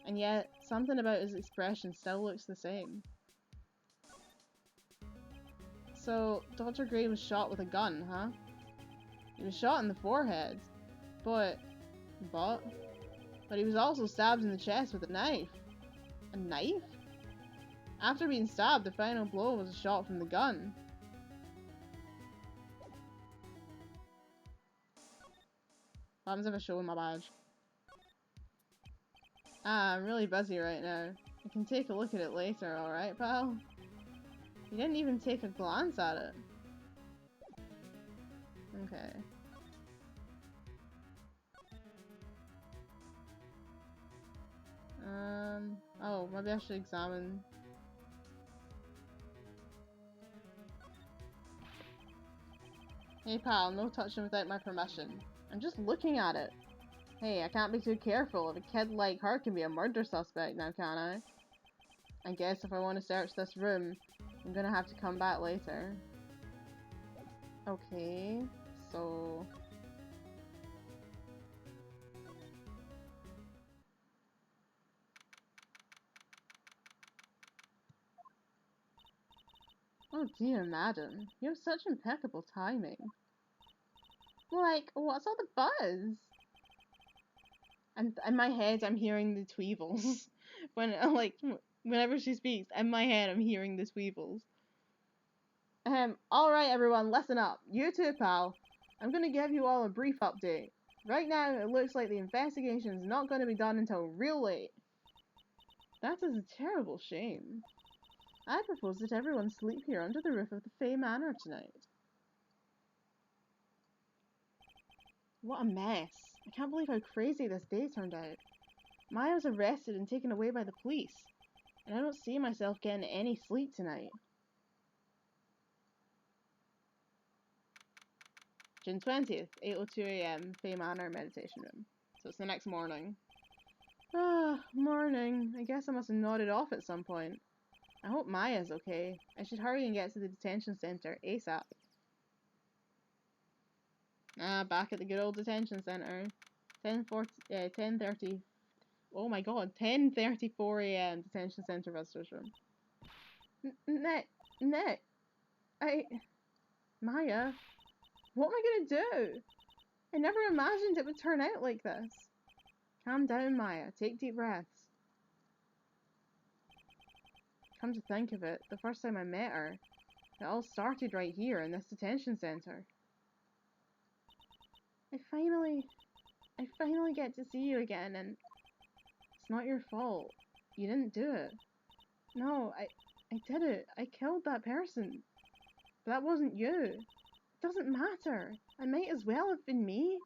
And yet, something about his expression still looks the same. So, Dr. Gray was shot with a gun, huh? He was shot in the forehead. But he was also stabbed in the chest with a knife. A knife? After being stabbed, the final blow was a shot from the gun. What happens if I show him my badge? Ah, I'm really busy right now. I can take a look at it later, alright, pal? You didn't even take a glance at it. Okay. Oh, maybe I should examine... Hey pal, no touching without my permission. I'm just looking at it. Hey, I can't be too careful. If a kid like her can be a murder suspect now, can I? I guess if I want to search this room, I'm gonna have to come back later. Okay, so... Oh dear madam, you have such impeccable timing. Like, what's all the buzz? And in my head, I'm hearing the Tweevils. Whenever she speaks, in my head, I'm hearing the Tweevils. Alright everyone, listen up. You too, pal. I'm gonna give you all a brief update. Right now, it looks like the investigation is not gonna be done until real late. That is a terrible shame. I propose that everyone sleep here under the roof of the Fey Manor tonight. What a mess. I can't believe how crazy this day turned out. Maya was arrested and taken away by the police, and I don't see myself getting any sleep tonight. June 20th, 8:02 AM, Fey Manor meditation room. So it's the next morning. Ah, morning. I guess I must have nodded off at some point. I hope Maya's okay. I should hurry and get to the detention center ASAP. Ah, back at the good old detention center. 10:30. Oh my god, 10:34 a.m. Detention center visitors room. Nick, Maya, what am I gonna do? I never imagined it would turn out like this. Calm down, Maya. Take deep breaths. Come to think of it, the first time I met her, it all started right here in this detention center. I finally get to see you again, and it's not your fault. You didn't do it. No, I did it. I killed that person. But that wasn't you. It doesn't matter. I might as well have been me.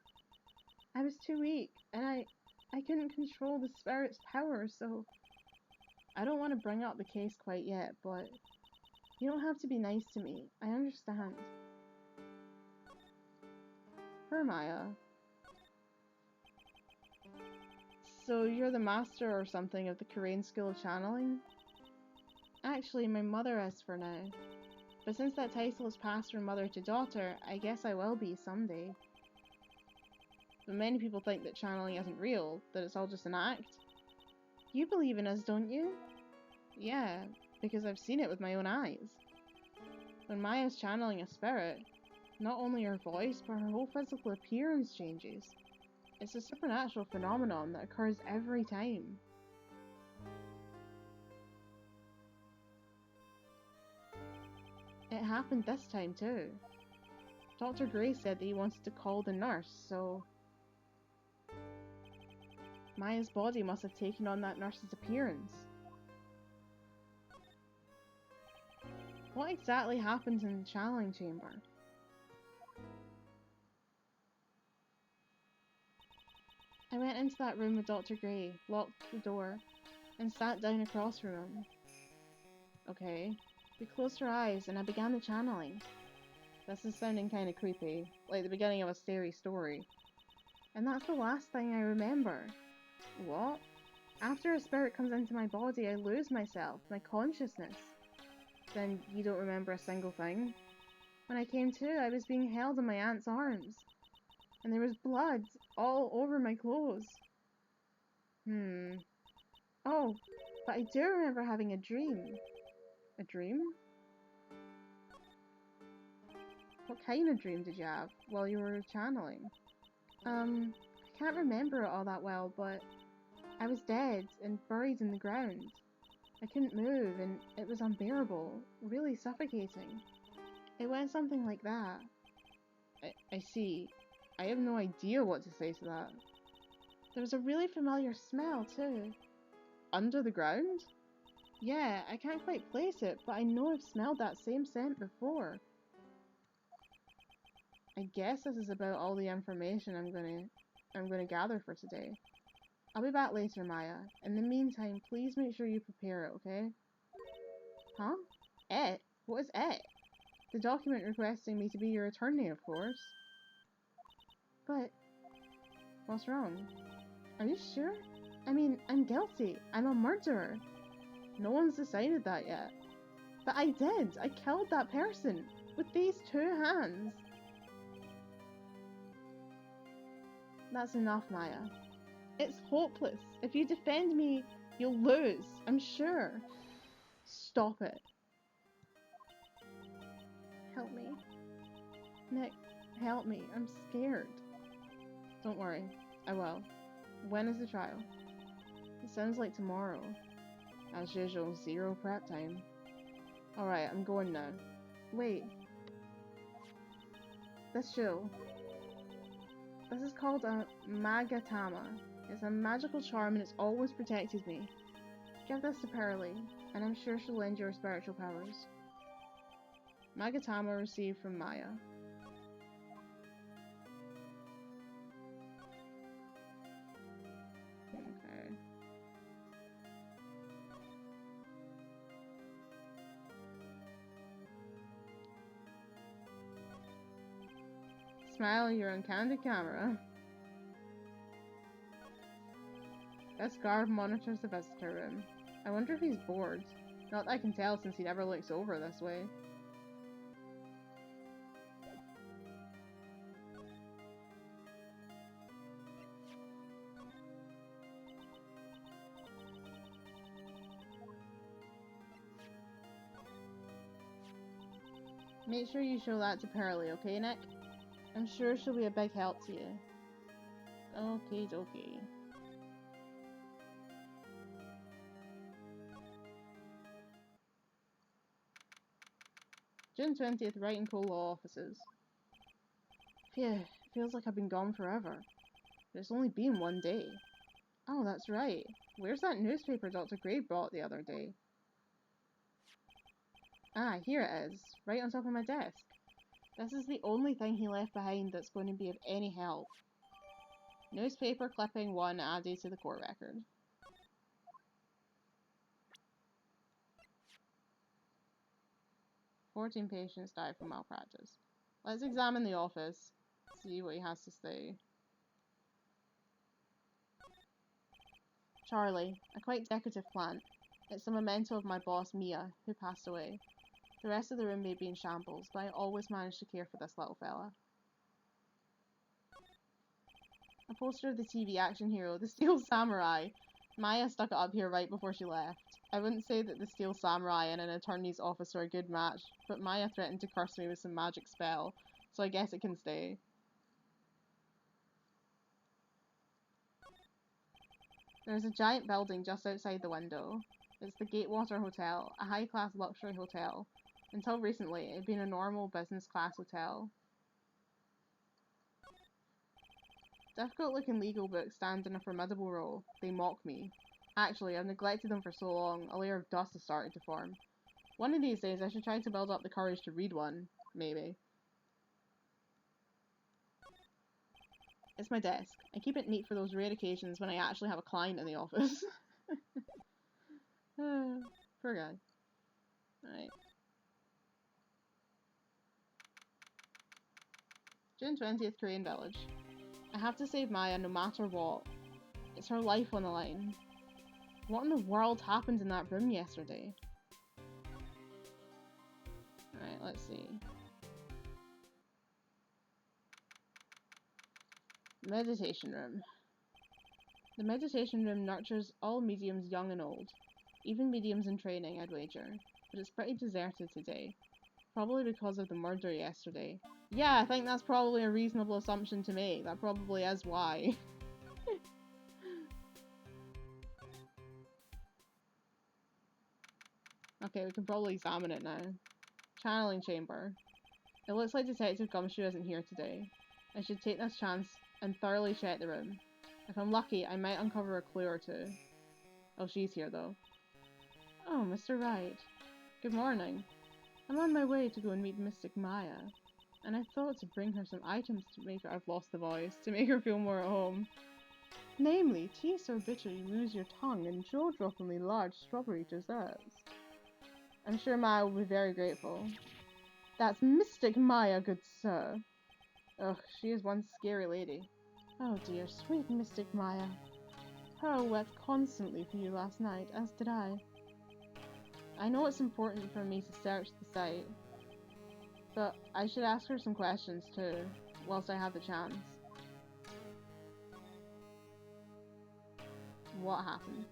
I was too weak, and I couldn't control the spirit's power, so... I don't want to bring up the case quite yet, but you don't have to be nice to me. I understand. Maya. So you're the master or something of the Korean School of Channeling? Actually, my mother is for now. But since that title is passed from mother to daughter, I guess I will be someday. But many people think that channeling isn't real, that it's all just an act. You believe in us, don't you? Yeah, because I've seen it with my own eyes. When Maya's channeling a spirit, not only her voice, but her whole physical appearance changes. It's a supernatural phenomenon that occurs every time. It happened this time too. Dr. Gray said that he wanted to call the nurse, so... Maya's body must have taken on that nurse's appearance. What exactly happened in the channeling chamber? I went into that room with Dr. Gray, locked the door, and sat down across from him. Okay. We closed our eyes and I began the channeling. This is sounding kinda creepy, like the beginning of a scary story. And that's the last thing I remember. What? After a spirit comes into my body, I lose myself, my consciousness. Then you don't remember a single thing? When I came to, I was being held in my aunt's arms. And there was blood all over my clothes. Oh, but I do remember having a dream. A dream? What kind of dream did you have while you were channeling? I can't remember it all that well, but I was dead and buried in the ground. I couldn't move and it was unbearable, really suffocating. It went something like that. I see. I have no idea what to say to that. There was a really familiar smell too. Under the ground? Yeah, I can't quite place it, but I know I've smelled that same scent before. I guess this is about all the information I'm gonna gather for today. I'll be back later, Maya. In the meantime, please make sure you prepare it, okay? Huh? It? What is it? The document requesting me to be your attorney, of course. But... what's wrong? Are you sure? I mean, I'm guilty. I'm a murderer. No one's decided that yet. But I did. I killed that person. With these two hands. That's enough, Maya. It's hopeless. If you defend me, you'll lose. I'm sure. Stop it. Help me. Nick, help me. I'm scared. Don't worry. I will. When is the trial? It sounds like tomorrow. As usual, zero prep time. Alright, I'm going now. Wait. This show. This is called a Magatama. It's a magical charm and it's always protected me. Give this to Pearly, and I'm sure she'll lend your spiritual powers. Magatama received from Maya. Okay. Smile, you're on candid camera. This guard monitors the visitor room. I wonder if he's bored. Not that I can tell since he never looks over this way. Make sure you show that to Pearly, okay, Nick? I'm sure she'll be a big help to you. Okie dokie. June 20th, Wright and Co. Law Offices. Phew, feels like I've been gone forever. But it's only been one day. Oh, that's right. Where's that newspaper Dr. Gray brought the other day? Ah, here it is, right on top of my desk. This is the only thing he left behind that's going to be of any help. Newspaper clipping 1 added to the court record. "14 patients died from malpractice." Let's examine the office, see what he has to say. Charlie, a quite decorative plant. It's a memento of my boss, Mia, who passed away. The rest of the room may be in shambles, but I always managed to care for this little fella. A poster of the TV action hero, the Steel Samurai. Maya stuck it up here right before she left. I wouldn't say that the Steel Samurai and an attorney's office are a good match, but Maya threatened to curse me with some magic spell, so I guess it can stay. There's a giant building just outside the window. It's the Gatewater Hotel, a high-class luxury hotel. Until recently, it had been a normal business-class hotel. Difficult-looking legal books stand in a formidable row. They mock me. Actually, I've neglected them for so long, a layer of dust has started to form. One of these days, I should try to build up the courage to read one. Maybe. It's my desk. I keep it neat for those rare occasions when I actually have a client in the office. Poor guy. Alright. June 20th, Korean Village. I have to save Maya no matter what. It's her life on the line. What in the world happened in that room yesterday? Alright, let's see. Meditation room. The meditation room nurtures all mediums young and old. Even mediums in training, I'd wager. But it's pretty deserted today. Probably because of the murder yesterday. Yeah, I think that's probably a reasonable assumption to make. That probably is why. Okay, we can probably examine it now. Channeling chamber. It looks like Detective Gumshoe isn't here today. I should take this chance and thoroughly check the room. If I'm lucky, I might uncover a clue or two. Oh, she's here though. Oh, Mr. Wright. Good morning. I'm on my way to go and meet Mystic Maya. And I thought to bring her some items to make her— I've lost the voice— to make her feel more at home. Namely, tea so bitter you lose your tongue and jaw-droppingly large strawberry desserts. I'm sure Maya will be very grateful. That's Mystic Maya, good sir. Ugh, she is one scary lady. Oh dear, sweet Mystic Maya. Pearl wept constantly for you last night, as did I. I know it's important for me to search the site, but I should ask her some questions too, whilst I have the chance. What happened?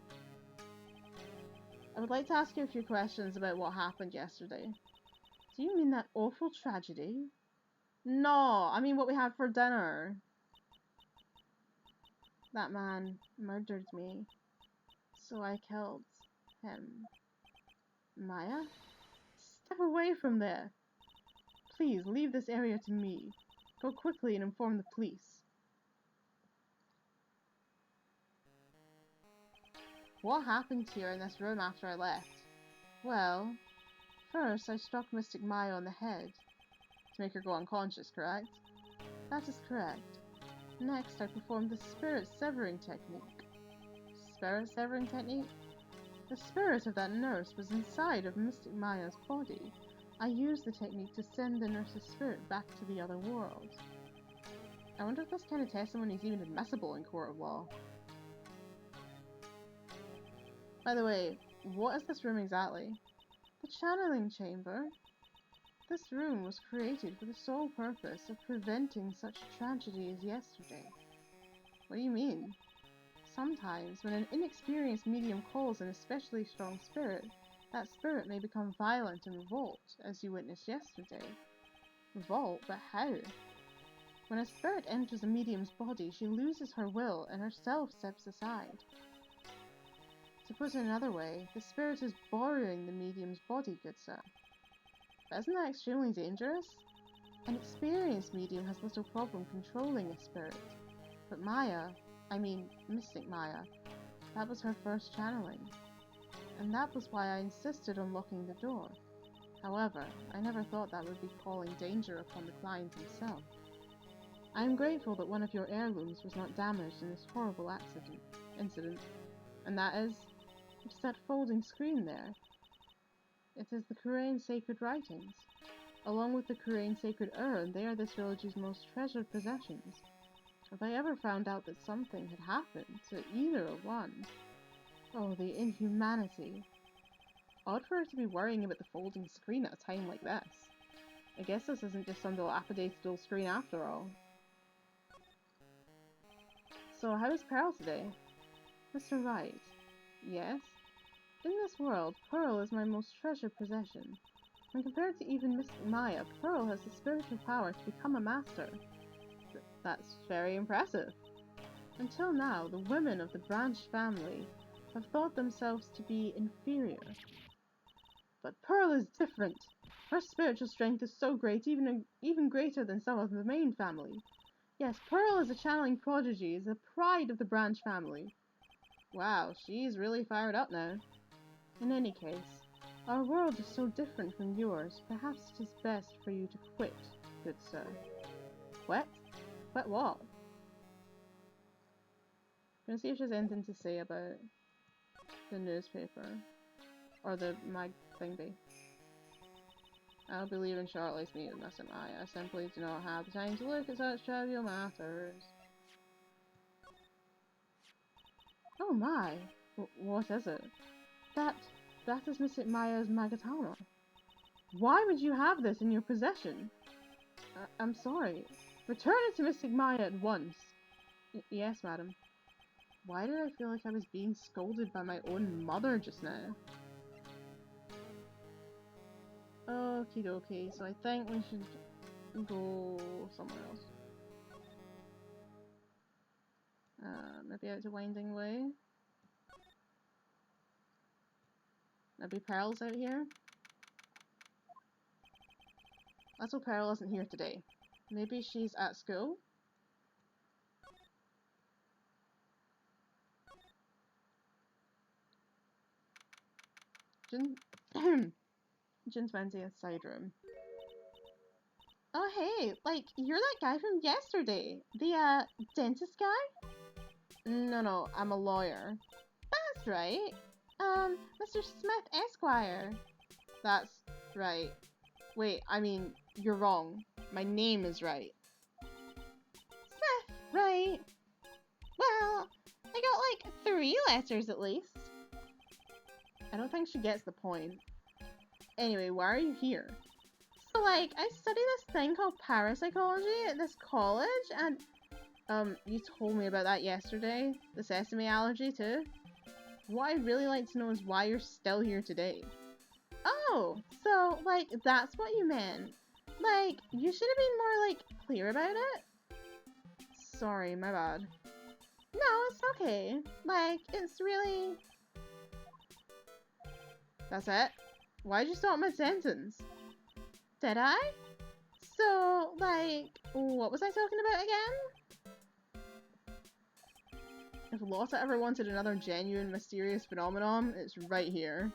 I would like to ask you a few questions about what happened yesterday. Do you mean that awful tragedy? No, I mean what we had for dinner. That man murdered me, so I killed him. Maya? Step away from there. Please, leave this area to me. Go quickly and inform the police. What happened to her in this room after I left? Well, first I struck Mystic Maya on the head. To make her go unconscious, correct? That is correct. Next, I performed the spirit severing technique. Spirit severing technique? The spirit of that nurse was inside of Mystic Maya's body. I used the technique to send the nurse's spirit back to the other world. I wonder if this kind of testimony is even admissible in court of law. By the way, what is this room exactly? The channeling chamber. This room was created for the sole purpose of preventing such a tragedy as yesterday. What do you mean? Sometimes, when an inexperienced medium calls an especially strong spirit, that spirit may become violent and revolt, as you witnessed yesterday. Revolt? But how? When a spirit enters a medium's body, she loses her will and herself steps aside. To put it another way, the spirit is borrowing the medium's body, good sir. But isn't that extremely dangerous? An experienced medium has little problem controlling a spirit. But Mystic Maya, that was her first channeling. And that was why I insisted on locking the door. However, I never thought that would be calling danger upon the client himself. I am grateful that one of your heirlooms was not damaged in this horrible incident. And that is, it's that folding screen there. It is the Korean sacred writings. Along with the Korean sacred urn, they are this village's most treasured possessions. If I ever found out that something had happened to either one, oh, the inhumanity. Odd for her to be worrying about the folding screen at a time like this. I guess this isn't just some dilapidated old screen after all. So, how is Pearl today? Mr. Wright. Yes? In this world, Pearl is my most treasured possession. When compared to even Mystic Maya, Pearl has the spiritual power to become a master. That's very impressive. Until now, the women of the Branch family have thought themselves to be inferior. But Pearl is different. Her spiritual strength is so great, even greater than some of the main family. Yes, Pearl is a channeling prodigy, is the pride of the Branch family. Wow, she's really fired up now. In any case, our world is so different from yours, perhaps it is best for you to quit, good sir. What? Quit what? I'm gonna see if she has anything to say about the newspaper. Or the mag thingy. I'll be leaving shortly to meet with Mr. Maya. I simply do not have the time to look at such trivial matters. Oh my! What is it? That is Mystic Maya's Magatama. Why would you have this in your possession? I'm sorry. Return it to Mystic Maya at once. Yes, madam. Why did I feel like I was being scolded by my own mother just now? Okie dokie, so I think we should go somewhere else. Maybe out to Winding Way. Maybe Pearl's out here. Let's hope Pearl isn't here today. Maybe she's at school? Jun 20th side room. Oh hey, like, you're that guy from yesterday. The, dentist guy? No, I'm a lawyer. That's right. Mr. Smith Esquire. That's right. Wait, you're wrong. My name is Wright. Smith, right. Well, I got like 3 letters at least. I don't think she gets the point. Anyway, why are you here? So, like, I study this thing called parapsychology at this college, and, you told me about that yesterday. The sesame allergy, too. What I'd really like to know is why you're still here today. Oh, so, like, that's what you meant. Like, you should have been more, like, clear about it. Sorry, my bad. No, it's okay. Like, it's really... That's it? Why'd you stop my sentence? Did I? So, like, what was I talking about again? If Lotta ever wanted another genuine, mysterious phenomenon, it's right here.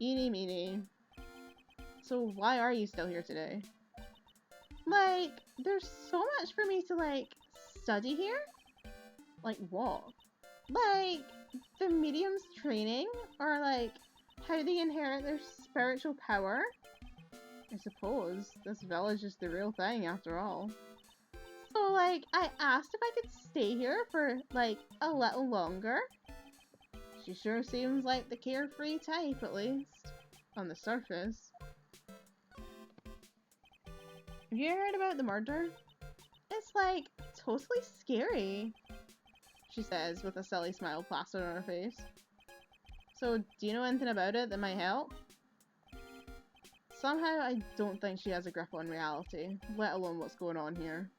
Eeny meeny. So why are you still here today? Like, there's so much for me to, like, study here? Like what? Like, the medium's training? Or, like, how they inherit their spiritual power? I suppose. This village is the real thing, after all. So, like, I asked if I could stay here for, like, a little longer. She sure seems like the carefree type, at least. On the surface. Have you heard about the murder? It's like, totally scary, she says with a silly smile plastered on her face. So, do you know anything about it that might help? Somehow, I don't think she has a grip on reality, let alone what's going on here.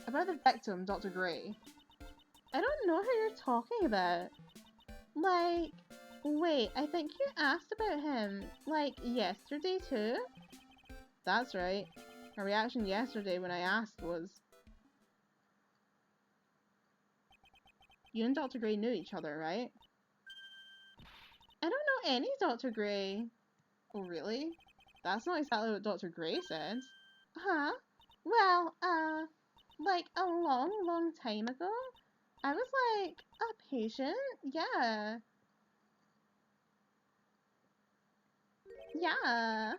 About the victim, Dr. Gray. I don't know who you're talking about. Like, wait, I think you asked about him, like, yesterday too? That's right. Her reaction yesterday when I asked was... You and Dr. Gray knew each other, right? I don't know any Dr. Gray. Oh, really? That's not exactly what Dr. Gray says. Huh? Well, like a long, long time ago, I was like a patient, yeah. Yeah.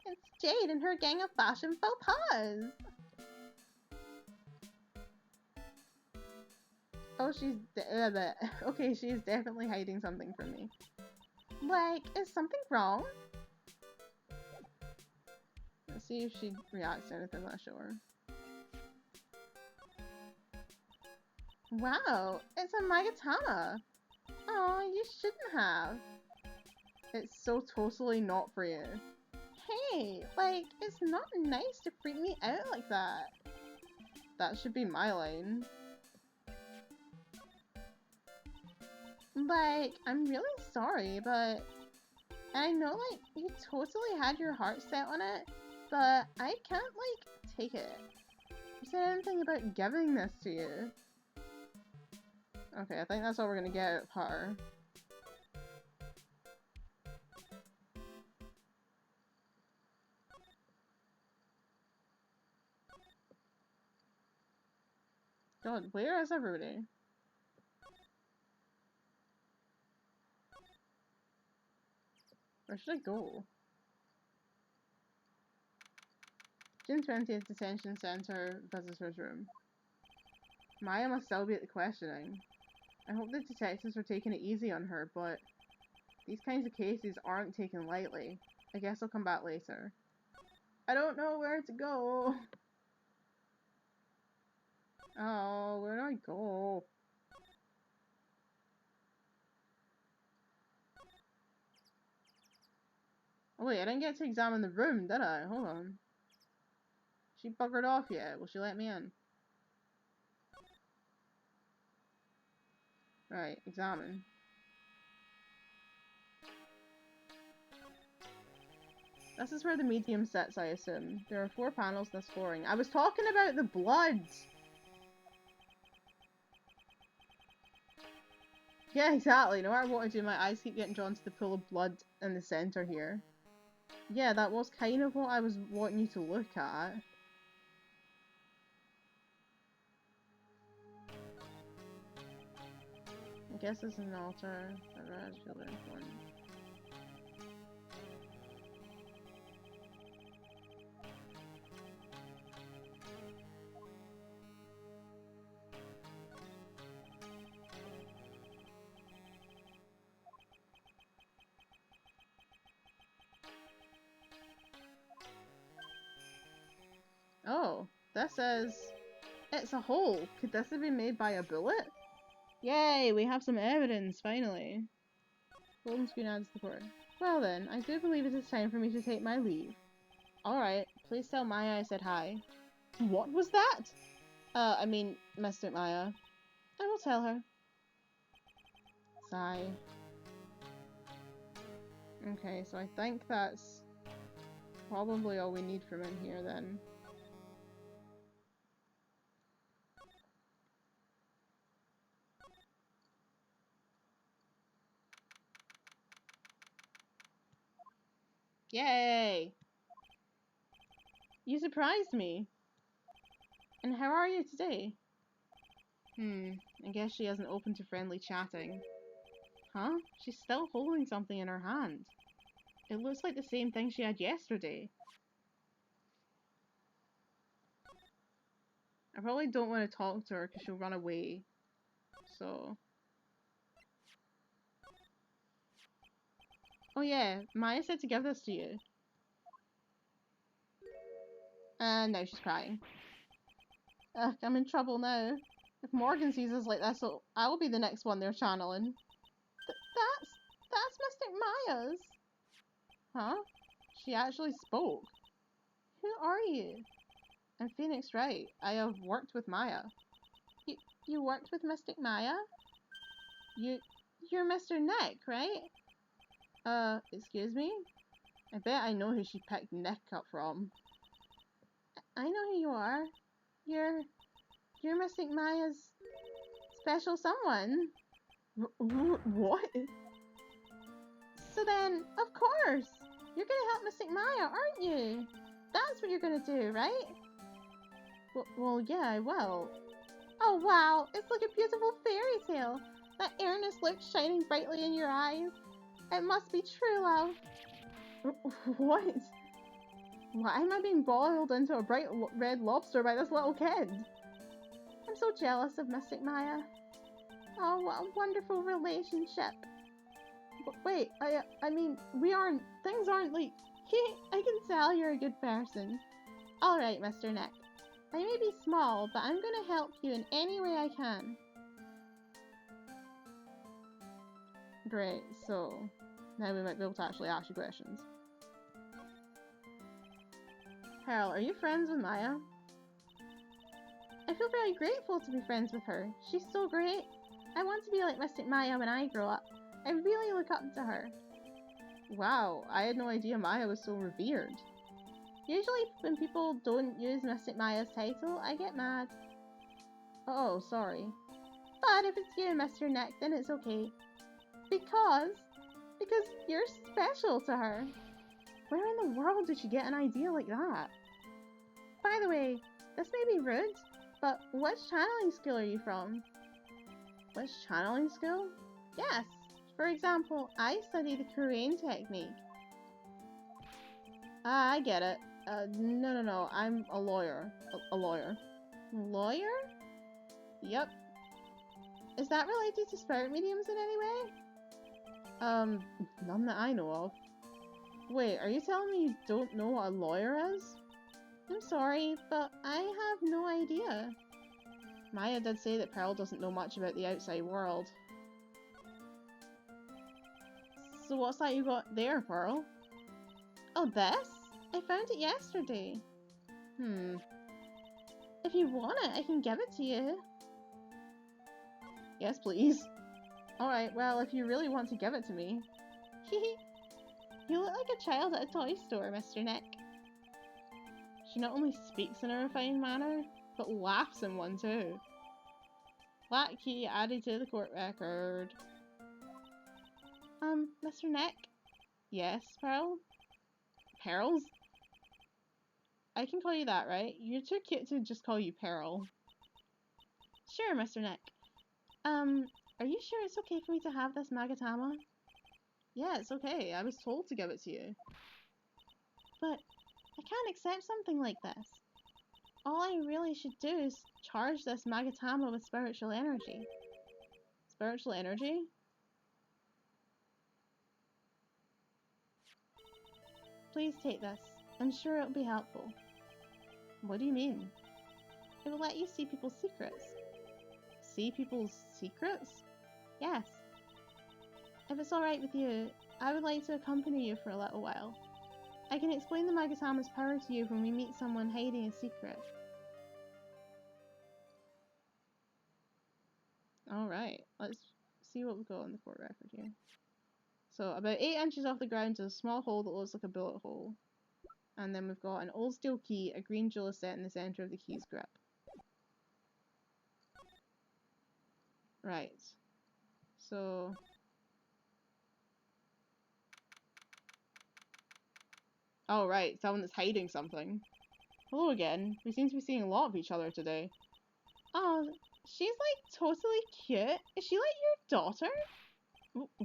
It's Jade and her gang of fashion faux pas. Oh, okay, she's definitely hiding something from me. Like, is something wrong? Let's see if she reacts to anything I show her. Wow, it's a Magatama. Oh, you shouldn't have. It's so totally not for you. Hey, like, it's not nice to freak me out like that. That should be my line. Like, I'm really sorry, but... I know, like, you totally had your heart set on it, but I can't, like, take it. You said anything about giving this to you. Okay, I think that's all we're gonna get out of her. God, where is everybody? Where should I go? June 20th, Detention Center, Visitor's Room. Maya must still be at the questioning. I hope the detectives are taking it easy on her, but these kinds of cases aren't taken lightly. I guess I'll come back later. I don't know where to go. Oh, where do I go? Oh wait, I didn't get to examine the room, did I? Hold on. She buggered off yet? Will she let me in? Right, examine. This is where the medium sits, I assume. There are 4 panels this flooring. I was talking about the blood! Yeah, exactly. No matter what I do, my eyes keep getting drawn to the pool of blood in the center here. Yeah, that was kind of what I was wanting you to look at. I guess it's an altar. Oh, this says... It's a hole. Could this have been made by a bullet? Yay, we have some evidence, finally. Golden screen adds the cord. Well then, I do believe it is time for me to take my leave. Alright, please tell Maya I said hi. What was that? I mean, Miss Maya. I will tell her. Sigh. Okay, so I think that's probably all we need from in here then. Yay! You surprised me! And how are you today? I guess she isn't open to friendly chatting. Huh? She's still holding something in her hand. It looks like the same thing she had yesterday. I probably don't want to talk to her because she'll run away. so... Oh yeah, Maya said to give this to you. And now she's crying. Ugh, I'm in trouble now. If Morgan sees us like this, I'll be the next one they're channeling. That's Mystic Maya's. Huh? She actually spoke. Who are you? I'm Phoenix Wright. I have worked with Maya. You worked with Mystic Maya? You're Mr. Nick, right? Excuse me? I bet I know who she picked Nick up from. I know who you are. You're Mystic Maya's special someone. What? So then, of course, you're gonna help Mystic Maya, aren't you? That's what you're gonna do, right? Well, yeah, I will. Oh wow, it's like a beautiful fairy tale. That earnest look shining brightly in your eyes. It must be true love. What? Why am I being boiled into a bright red lobster by this little kid? I'm so jealous of Mystic Maya. Oh, what a wonderful relationship. Wait, I mean, things aren't like, I can tell you're a good person. Alright, Mr. Nick. I may be small, but I'm gonna help you in any way I can. Great, so now we might be able to actually ask you questions. Pearl, are you friends with Maya? I feel very grateful to be friends with her. She's so great. I want to be like Mystic Maya when I grow up. I really look up to her. Wow, I had no idea Maya was so revered. Usually when people don't use Mystic Maya's title, I get mad. Oh, sorry. But if it's you, Mr. Nick, then it's okay. Because you're special to her. Where in the world did she get an idea like that? By the way, this may be rude, but which channeling school are you from? Which channeling school? Yes. For example, I study the Korean technique. Ah, I get it. No. I'm a lawyer. A lawyer. Lawyer? Yep. Is that related to spirit mediums in any way? None that I know of. Wait, are you telling me you don't know what a lawyer is? I'm sorry, but I have no idea. Maya did say that Pearl doesn't know much about the outside world. So what's that you got there, Pearl? Oh, this? I found it yesterday. If you want it, I can give it to you. Yes, please. Alright, well, if you really want to give it to me. You look like a child at a toy store, Mr. Nick. She not only speaks in a refined manner, but laughs in one too. Black key added to the court record. Mr. Nick? Yes, Pearl? Pearls? I can call you that, right? You're too cute to just call you Pearl. Sure, Mr. Nick. Are you sure it's okay for me to have this Magatama? Yeah, it's okay. I was told to give it to you. But I can't accept something like this. All I really should do is charge this Magatama with spiritual energy. Spiritual energy? Please take this. I'm sure it'll be helpful. What do you mean? It will let you see people's secrets. See people's secrets? Yes. If it's alright with you, I would like to accompany you for a little while. I can explain the Magatama's power to you when we meet someone hiding a secret. Alright, let's see what we've got on the court record here. So, about 8 inches off the ground is a small hole that looks like a bullet hole. And then we've got an old steel key, a green jewel set in the centre of the key's grip. Right. So... oh right, someone that's hiding something. Hello again. We seem to be seeing a lot of each other today. Oh, she's like totally cute. Is she like your daughter?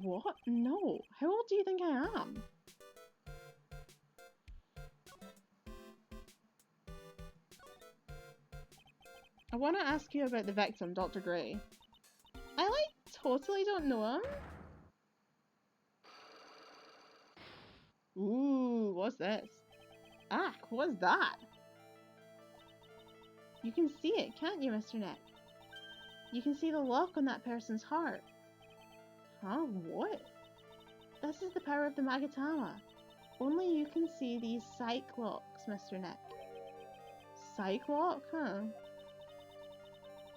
What? No. How old do you think I am? I want to ask you about the victim, Dr. Gray. I totally don't know him. Ooh, what's this? Ah, what's that? You can see it, can't you, Mr. Nick? You can see the lock on that person's heart. Huh? What? This is the power of the Magatama. Only you can see these psych locks, Mr. Nick. Psych lock, huh?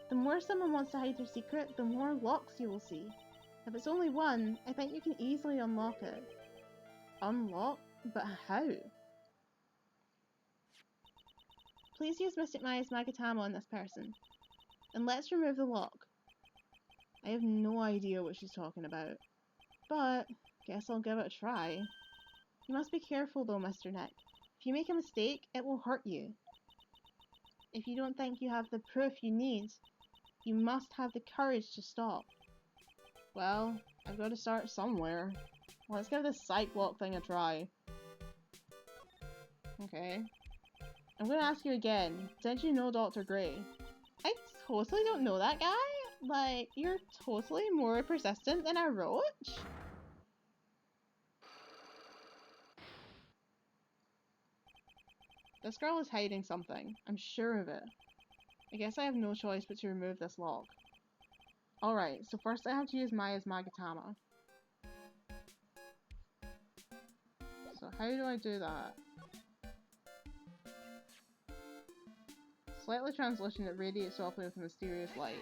The more someone wants to hide their secret, the more locks you will see. If it's only one, I think you can easily unlock it. Unlock? But how? Please use Mystic Maya's Magatama on this person. And let's remove the lock. I have no idea what she's talking about. But, guess I'll give it a try. You must be careful though, Mr. Nick. If you make a mistake, it will hurt you. If you don't think you have the proof you need, you must have the courage to stop. Well, I've got to start somewhere. Let's give this psych lock thing a try. Okay. I'm gonna ask you again. Did you know Dr. Gray? I totally don't know that guy. Like, you're totally more persistent than a roach? This girl is hiding something. I'm sure of it. I guess I have no choice but to remove this lock. Alright, so first I have to use Maya's Magatama. So how do I do that? Slightly translation that radiates softly with a mysterious light.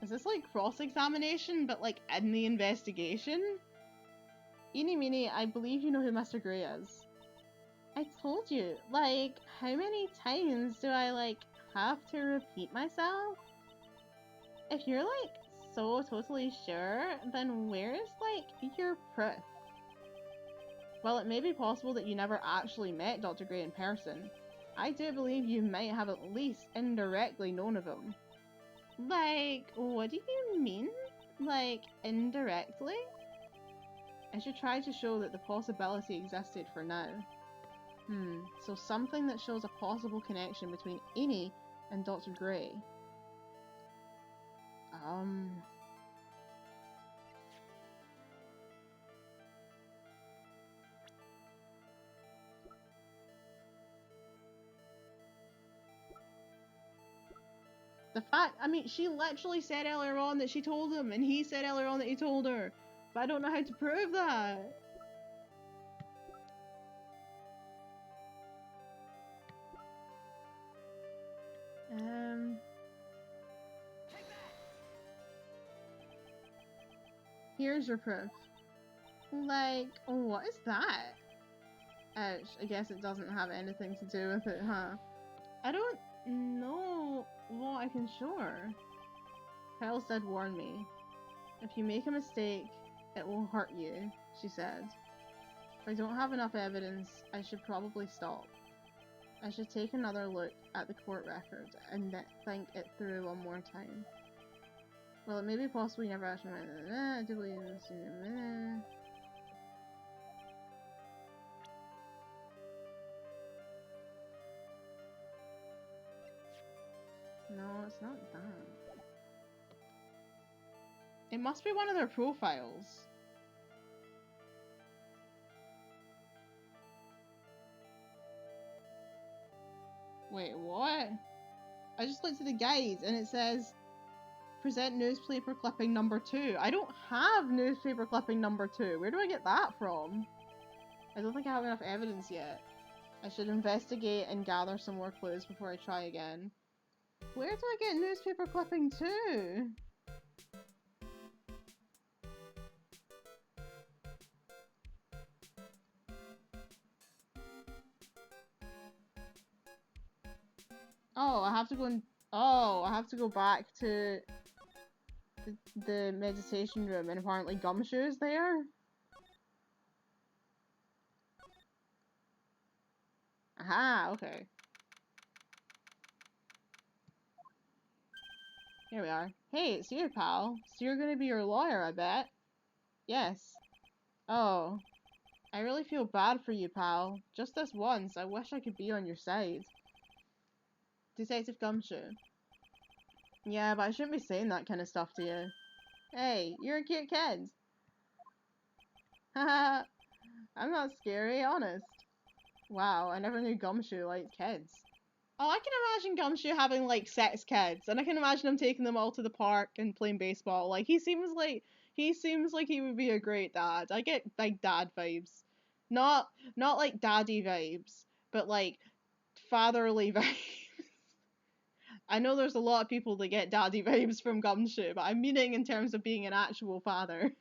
Is this like cross-examination, but like in the investigation? Eenie meenie, I believe you know who Mr. Gray is. I told you, like, how many times do I, like, have to repeat myself? If you're, like, so totally sure, then where's, like, your proof? While it may be possible that you never actually met Dr. Gray in person, I do believe you might have at least indirectly known of him. Like, what do you mean? Like, indirectly? I should try to show that the possibility existed for now. So something that shows a possible connection between Amy and Dr. Gray. The fact, I mean, she literally said earlier on that she told him, and he said earlier on that he told her. But I don't know how to prove that. Here's your proof. Like, what is that? Ouch, I guess it doesn't have anything to do with it, huh? I don't know what I can show her. Playz did warn me. If you make a mistake, it will hurt you, she said. If I don't have enough evidence, I should probably stop. I should take another look at the court record and think it through one more time. Well, it may be possible you never actually I do believe this. No, it's not that. It must be one of their profiles. Wait, what? I just looked at the guide and it says present newspaper clipping number 2. I don't have newspaper clipping number 2. Where do I get that from? I don't think I have enough evidence yet. I should investigate and gather some more clues before I try again. Where do I get newspaper clipping 2? Oh, I have to go and I have to go back to the meditation room and apparently Gumshoe's there. Aha, okay. Here we are. Hey, it's you, pal. So you're gonna be your lawyer, I bet. Yes. Oh. I really feel bad for you, pal. Just this once, I wish I could be on your side. Detective Gumshoe. Yeah, but I shouldn't be saying that kind of stuff to you. Hey, you're a cute kid. Haha, I'm not scary, honest. Wow, I never knew Gumshoe liked kids. Oh, I can imagine Gumshoe having, like, sex kids, and I can imagine him taking them all to the park and playing baseball. Like, he seems like he would be a great dad. I get, like, dad vibes. Not like daddy vibes, but, like, fatherly vibes. I know there's a lot of people that get daddy vibes from Gumshoe, but I'm meaning in terms of being an actual father.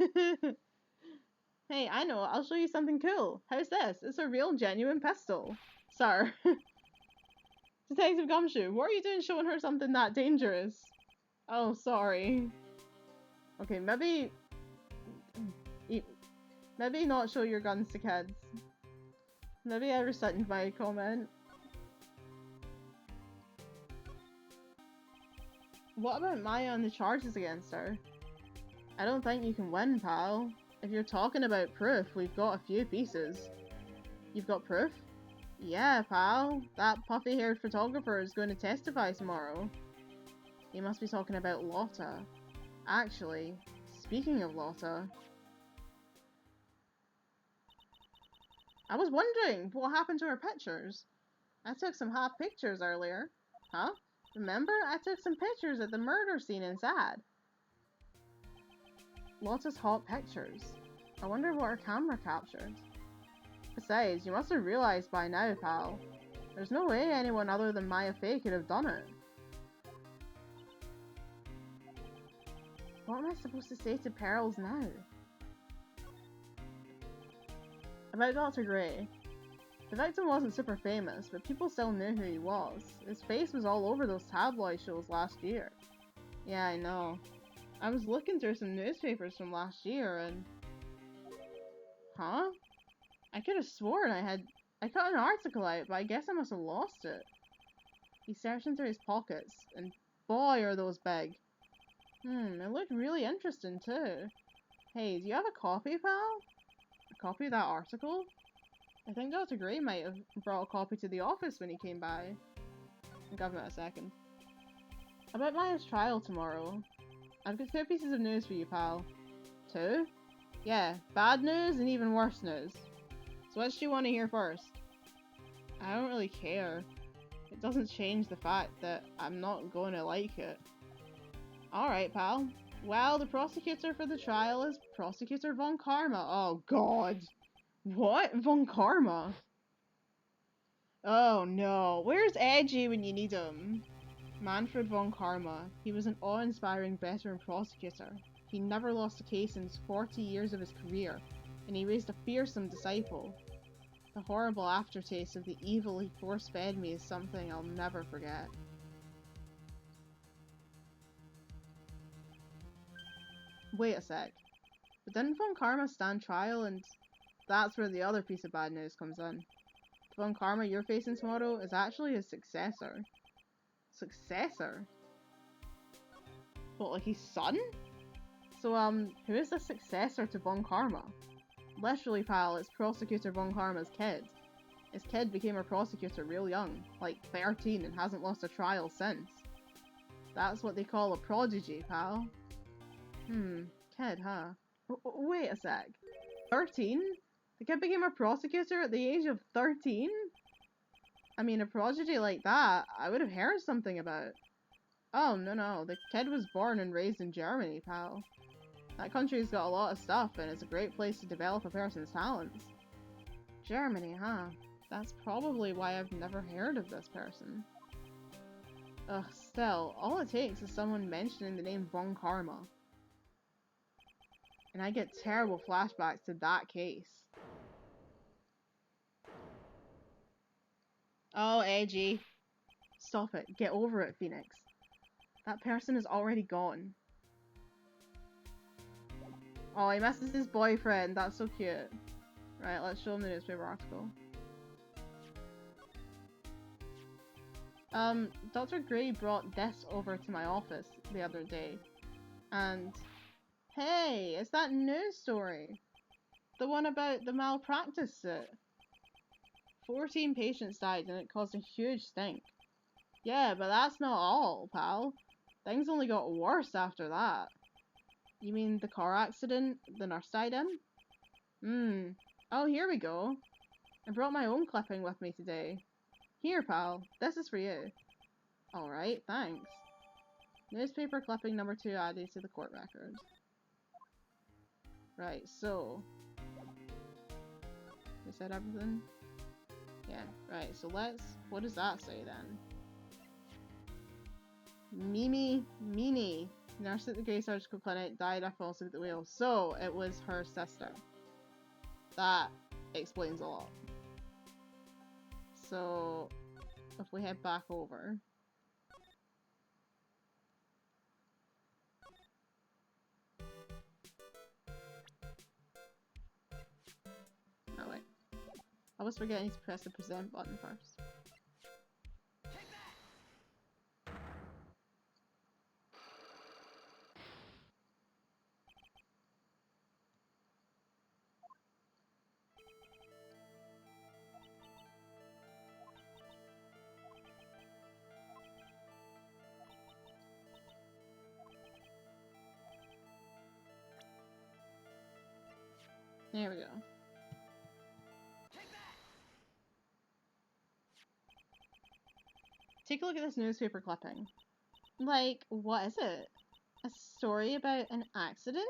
Hey, I know, I'll show you something cool. How's this? It's a real genuine pistol. Sir. Detective Gumshoe, what are you doing showing her something that dangerous? Oh, sorry. Okay, maybe not show your guns to kids. Maybe I rescind my comment. What about Maya and the charges against her? I don't think you can win, pal. If you're talking about proof, we've got a few pieces. You've got proof? Yeah, pal. That puffy-haired photographer is going to testify tomorrow. You must be talking about Lotta. Actually, speaking of Lotta... I was wondering what happened to her pictures. I took some hot pictures earlier. Huh? Remember? I took some pictures at the murder scene inside. Lotta's hot pictures. I wonder what her camera captured. Besides, you must have realized by now, pal. There's no way anyone other than Maya Fey could have done it. What am I supposed to say to Pearls now? About Dr. Gray. The victim wasn't super famous, but people still knew who he was. His face was all over those tabloid shows last year. Yeah, I know. I was looking through some newspapers from last year and... Huh? I could have sworn I cut an article out, but I guess I must have lost it. He searched through his pockets, and boy are those big. It looked really interesting too. Hey, do you have a copy, pal? A copy of that article? I think Dr. Gray might have brought a copy to the office when he came by. Give it a second. About Maya's trial tomorrow. I've got 2 pieces of news for you, pal. 2? Yeah, bad news and even worse news. So which do you want to hear first? I don't really care. It doesn't change the fact that I'm not going to like it. Alright, pal. Well, the prosecutor for the trial is Prosecutor Von Karma. Oh, God. What? Von Karma? Oh, no. Where's Edgy when you need him? Manfred Von Karma. He was an awe-inspiring veteran prosecutor. He never lost a case in his 40 years of his career, and he raised a fearsome disciple. The horrible aftertaste of the evil he force-fed me is something I'll never forget. Wait a sec. But didn't Von Karma stand trial, and that's where the other piece of bad news comes in. The Von Karma you're facing tomorrow is actually his successor. Successor? What, like his son? So, who is the successor to Von Karma? Literally, pal, it's Prosecutor Von Karma's kid. His kid became a prosecutor real young, like 13, and hasn't lost a trial since. That's what they call a prodigy, pal. Kid, huh? Wait a sec. 13? The kid became a prosecutor at the age of 13? I mean, a prodigy like that, I would have heard something about. Oh, no, the kid was born and raised in Germany, pal. That country's got a lot of stuff, and it's a great place to develop a person's talents. Germany, huh? That's probably why I've never heard of this person. Ugh, still, all it takes is someone mentioning the name Von Karma. And I get terrible flashbacks to that case. Oh, Edgy. Stop it. Get over it, Phoenix. That person is already gone. Oh, he misses his boyfriend. That's so cute. Right, let's show him the newspaper article. Dr. Gray brought this over to my office the other day. And... hey, it's that news story. The one about the malpractice suit. 14 patients died and it caused a huge stink. Yeah, but that's not all, pal. Things only got worse after that. You mean the car accident the nurse died in? Oh, here we go. I brought my own clipping with me today. Here, pal. This is for you. Alright, thanks. Newspaper clipping number 2 added to the court record. Right, so... we said everything? Yeah, right, so let's... what does that say then? Meanie, nurse at the Grey Surgical Clinic, died after falling asleep at the wheel. So, it was her sister. That explains a lot. So, if we head back over... oh wait. I was forgetting to press the present button first. There we go. Take a look at this newspaper clipping. Like, what is it? A story about an accident?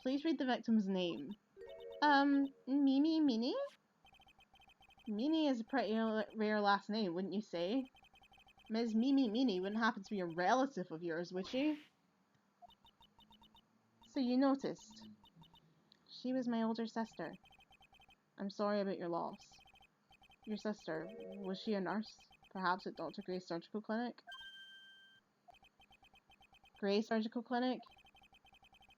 Please read the victim's name. Mimi Minnie? Minnie is a pretty rare last name, wouldn't you say? Ms. Mimi Minnie wouldn't happen to be a relative of yours, would she? So you noticed. She was my older sister. I'm sorry about your loss. Your sister, was she a nurse? Perhaps at Dr. Gray's surgical clinic? Gray's surgical clinic?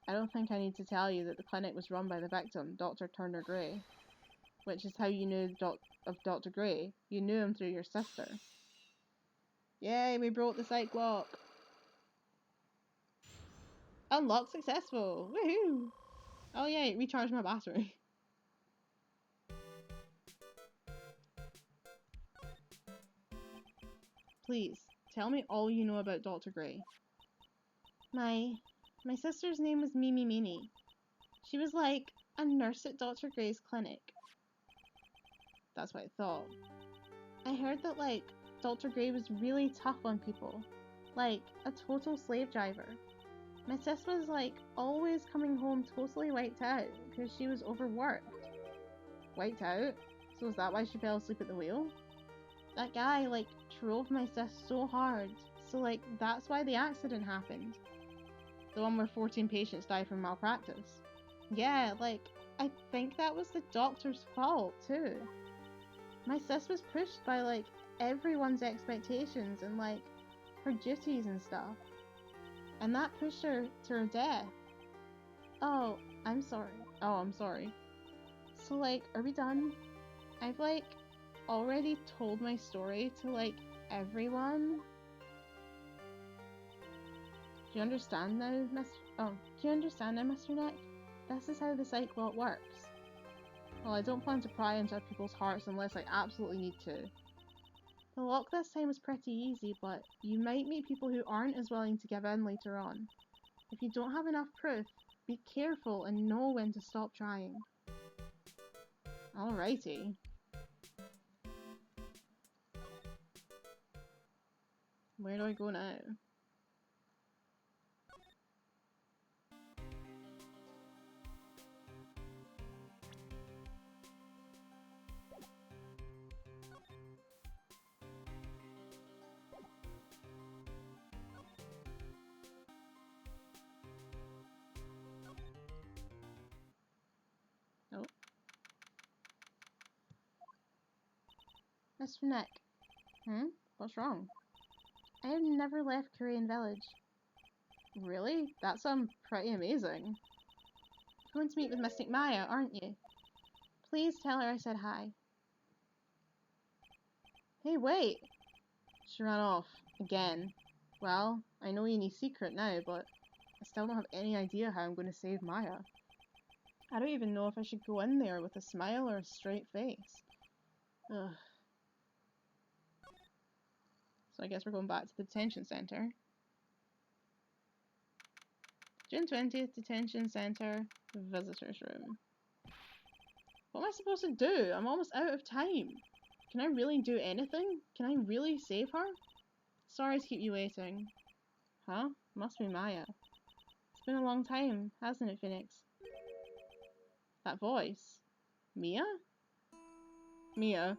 I don't think I need to tell you that the clinic was run by the victim, Dr. Turner Gray. Which is how you knew of Dr. Gray. You knew him through your sister. Yay, we broke the psych lock! Unlock successful! Woohoo! Oh yay, recharge my battery. Please, tell me all you know about Dr. Gray. My sister's name was Mimi Minnie. She was like a nurse at Dr. Gray's clinic. That's what I thought. I heard that, like, Dr. Gray was really tough on people. Like, a total slave driver. My sis was, like, always coming home totally wiped out because she was overworked. Wiped out? So is that why she fell asleep at the wheel? That guy, like, drove my sis so hard. So, like, that's why the accident happened. The one where 14 patients died from malpractice. Yeah, like, I think that was the doctor's fault, too. My sis was pushed by, like, everyone's expectations and, like, her duties and stuff. And that pushed her to her death. Oh, I'm sorry. Oh, I'm sorry. So, like, are we done? I've, like, already told my story to, like, everyone. Do you understand now, Mr. Nick? This is how the psych lot works. Well, I don't plan to pry into people's hearts unless I absolutely need to. The lock this time was pretty easy, but you might meet people who aren't as willing to give in later on. If you don't have enough proof, be careful and know when to stop trying. Alrighty. Where do I go now? Oh. Mr. Nick. What's wrong? I have never left Korean Village. Really? That sounds pretty amazing. You're going to meet with Mystic Maya, aren't you? Please tell her I said hi. Hey, wait! She ran off. Again. Well, I know Ian's secret now, but I still don't have any idea how I'm going to save Maya. I don't even know if I should go in there with a smile or a straight face. Ugh. So I guess we're going back to the detention center. June 20th, detention center, visitors room. What am I supposed to do? I'm almost out of time. Can I really do anything? Can I really save her? Sorry to keep you waiting. Huh? Must be Maya. It's been a long time, hasn't it, Phoenix? That voice. Mia? Mia.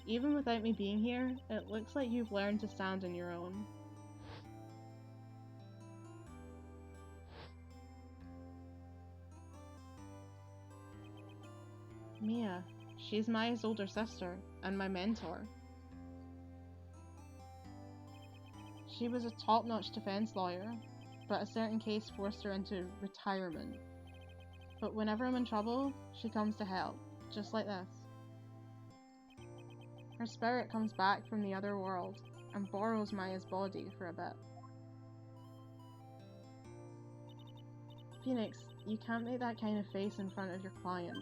Even without me being here, it looks like you've learned to stand on your own. Mia. She's Maya's older sister, and my mentor. She was a top-notch defense lawyer, but a certain case forced her into retirement. But whenever I'm in trouble, she comes to help, just like this. Her spirit comes back from the other world, and borrows Maya's body for a bit. Phoenix, you can't make that kind of face in front of your client.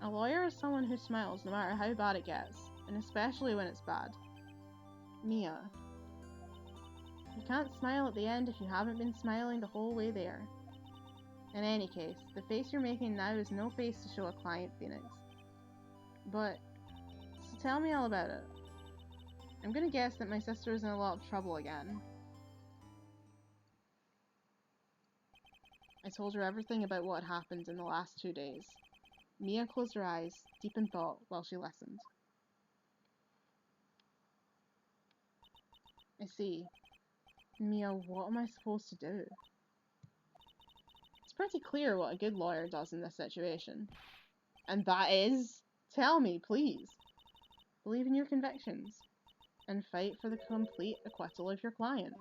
A lawyer is someone who smiles no matter how bad it gets, and especially when it's bad. Mia. You can't smile at the end if you haven't been smiling the whole way there. In any case, the face you're making now is no face to show a client, Phoenix. But, so tell me all about it. I'm gonna guess that my sister is in a lot of trouble again. I told her everything about what had happened in the last 2 days. Mia closed her eyes, deep in thought, while she listened. I see. Mia, what am I supposed to do? It's pretty clear what a good lawyer does in this situation. And that is... Tell me, please. Believe in your convictions. And fight for the complete acquittal of your client.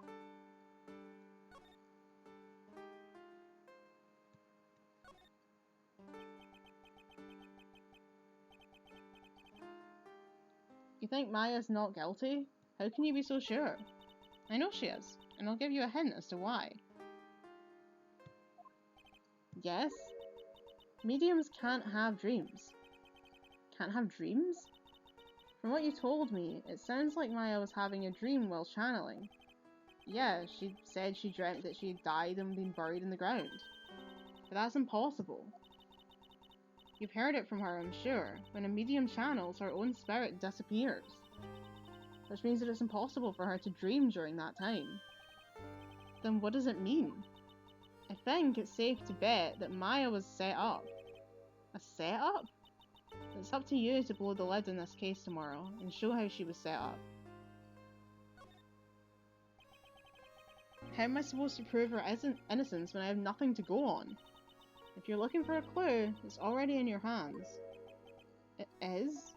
You think Maya's not guilty? How can you be so sure? I know she is, and I'll give you a hint as to why. Yes? Mediums can't have dreams. Can't have dreams? From what you told me, it sounds like Maya was having a dream while channeling. Yeah, she said she dreamt that she had died and been buried in the ground. But that's impossible. You've heard it from her, I'm sure. When a medium channels, her own spirit disappears. Which means that it's impossible for her to dream during that time. Then what does it mean? I think it's safe to bet that Maya was set up. A setup? It's up to you to blow the lid on this case tomorrow and show how she was set up. How am I supposed to prove her innocence when I have nothing to go on? If you're looking for a clue, it's already in your hands. It is?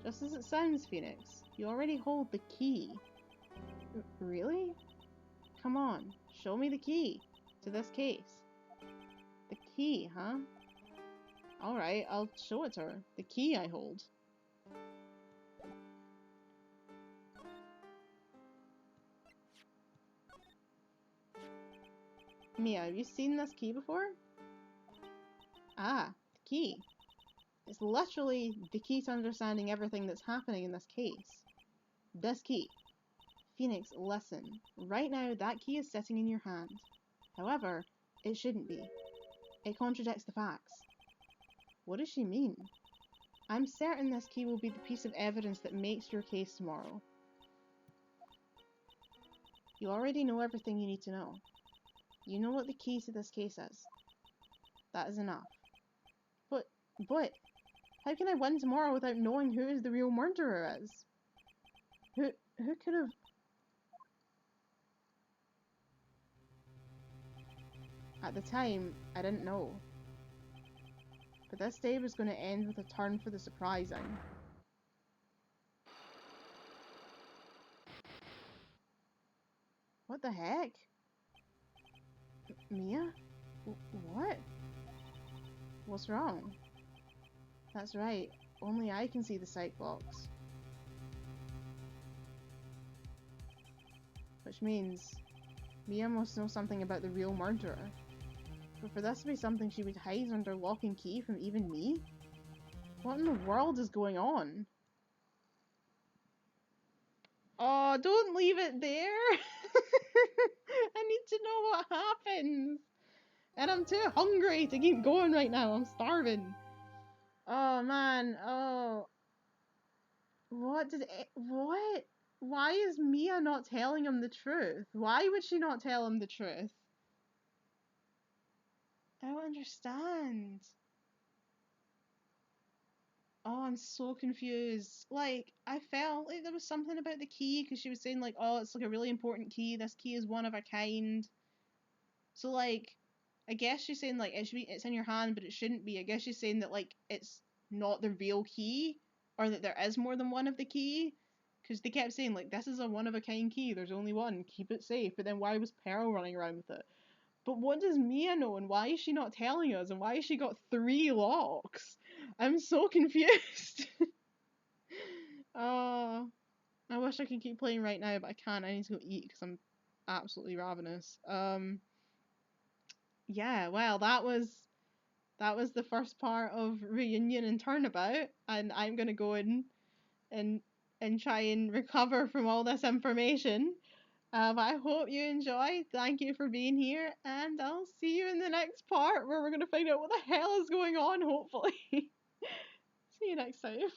Just as it sounds, Phoenix. You already hold the key. Really? Come on, show me the key to this case. The key, huh? Alright, I'll show it to her. The key I hold. Mia, have you seen this key before? Ah, the key. It's literally the key to understanding everything that's happening in this case. This key. Phoenix, listen. Right now, that key is sitting in your hand. However, it shouldn't be. It contradicts the facts. What does she mean? I'm certain this key will be the piece of evidence that makes your case tomorrow. You already know everything you need to know. You know what the key to this case is. That is enough. But, how can I win tomorrow without knowing who the real murderer is? Who could have... At the time, I didn't know. But this day was going to end with a turn for the surprising. What the heck? Mia? What? What's wrong? That's right, only I can see the psych box. Which means, Mia must know something about the real murderer. But for this to be something she would hide under lock and key from even me? What in the world is going on? Oh, don't leave it there! I need to know what happens! And I'm too hungry to keep going right now, I'm starving. Oh man, oh. What? Why is Mia not telling him the truth? Why would she not tell him the truth? I don't understand. Oh, I'm so confused. Like, I felt like there was something about the key, because she was saying, like, oh, it's like a really important key. This key is one of a kind. So, like, I guess she's saying, like, it's in your hand, but it shouldn't be. I guess she's saying that, like, it's not the real key, or that there is more than one of the key. Because they kept saying, like, this is a one-of-a-kind key. There's only one. Keep it safe. But then why was Pearl running around with it? But what does Mia know, and why is she not telling us, and why has she got 3 locks? I'm so confused. Oh, I wish I could keep playing right now, but I can't. I need to go eat because I'm absolutely ravenous. Yeah, well, that was the first part of Reunion and Turnabout, and I'm gonna go in and try and recover from all this information. But I hope you enjoyed. Thank you for being here, and I'll see you in the next part where we're gonna find out what the hell is going on, hopefully. See you next time.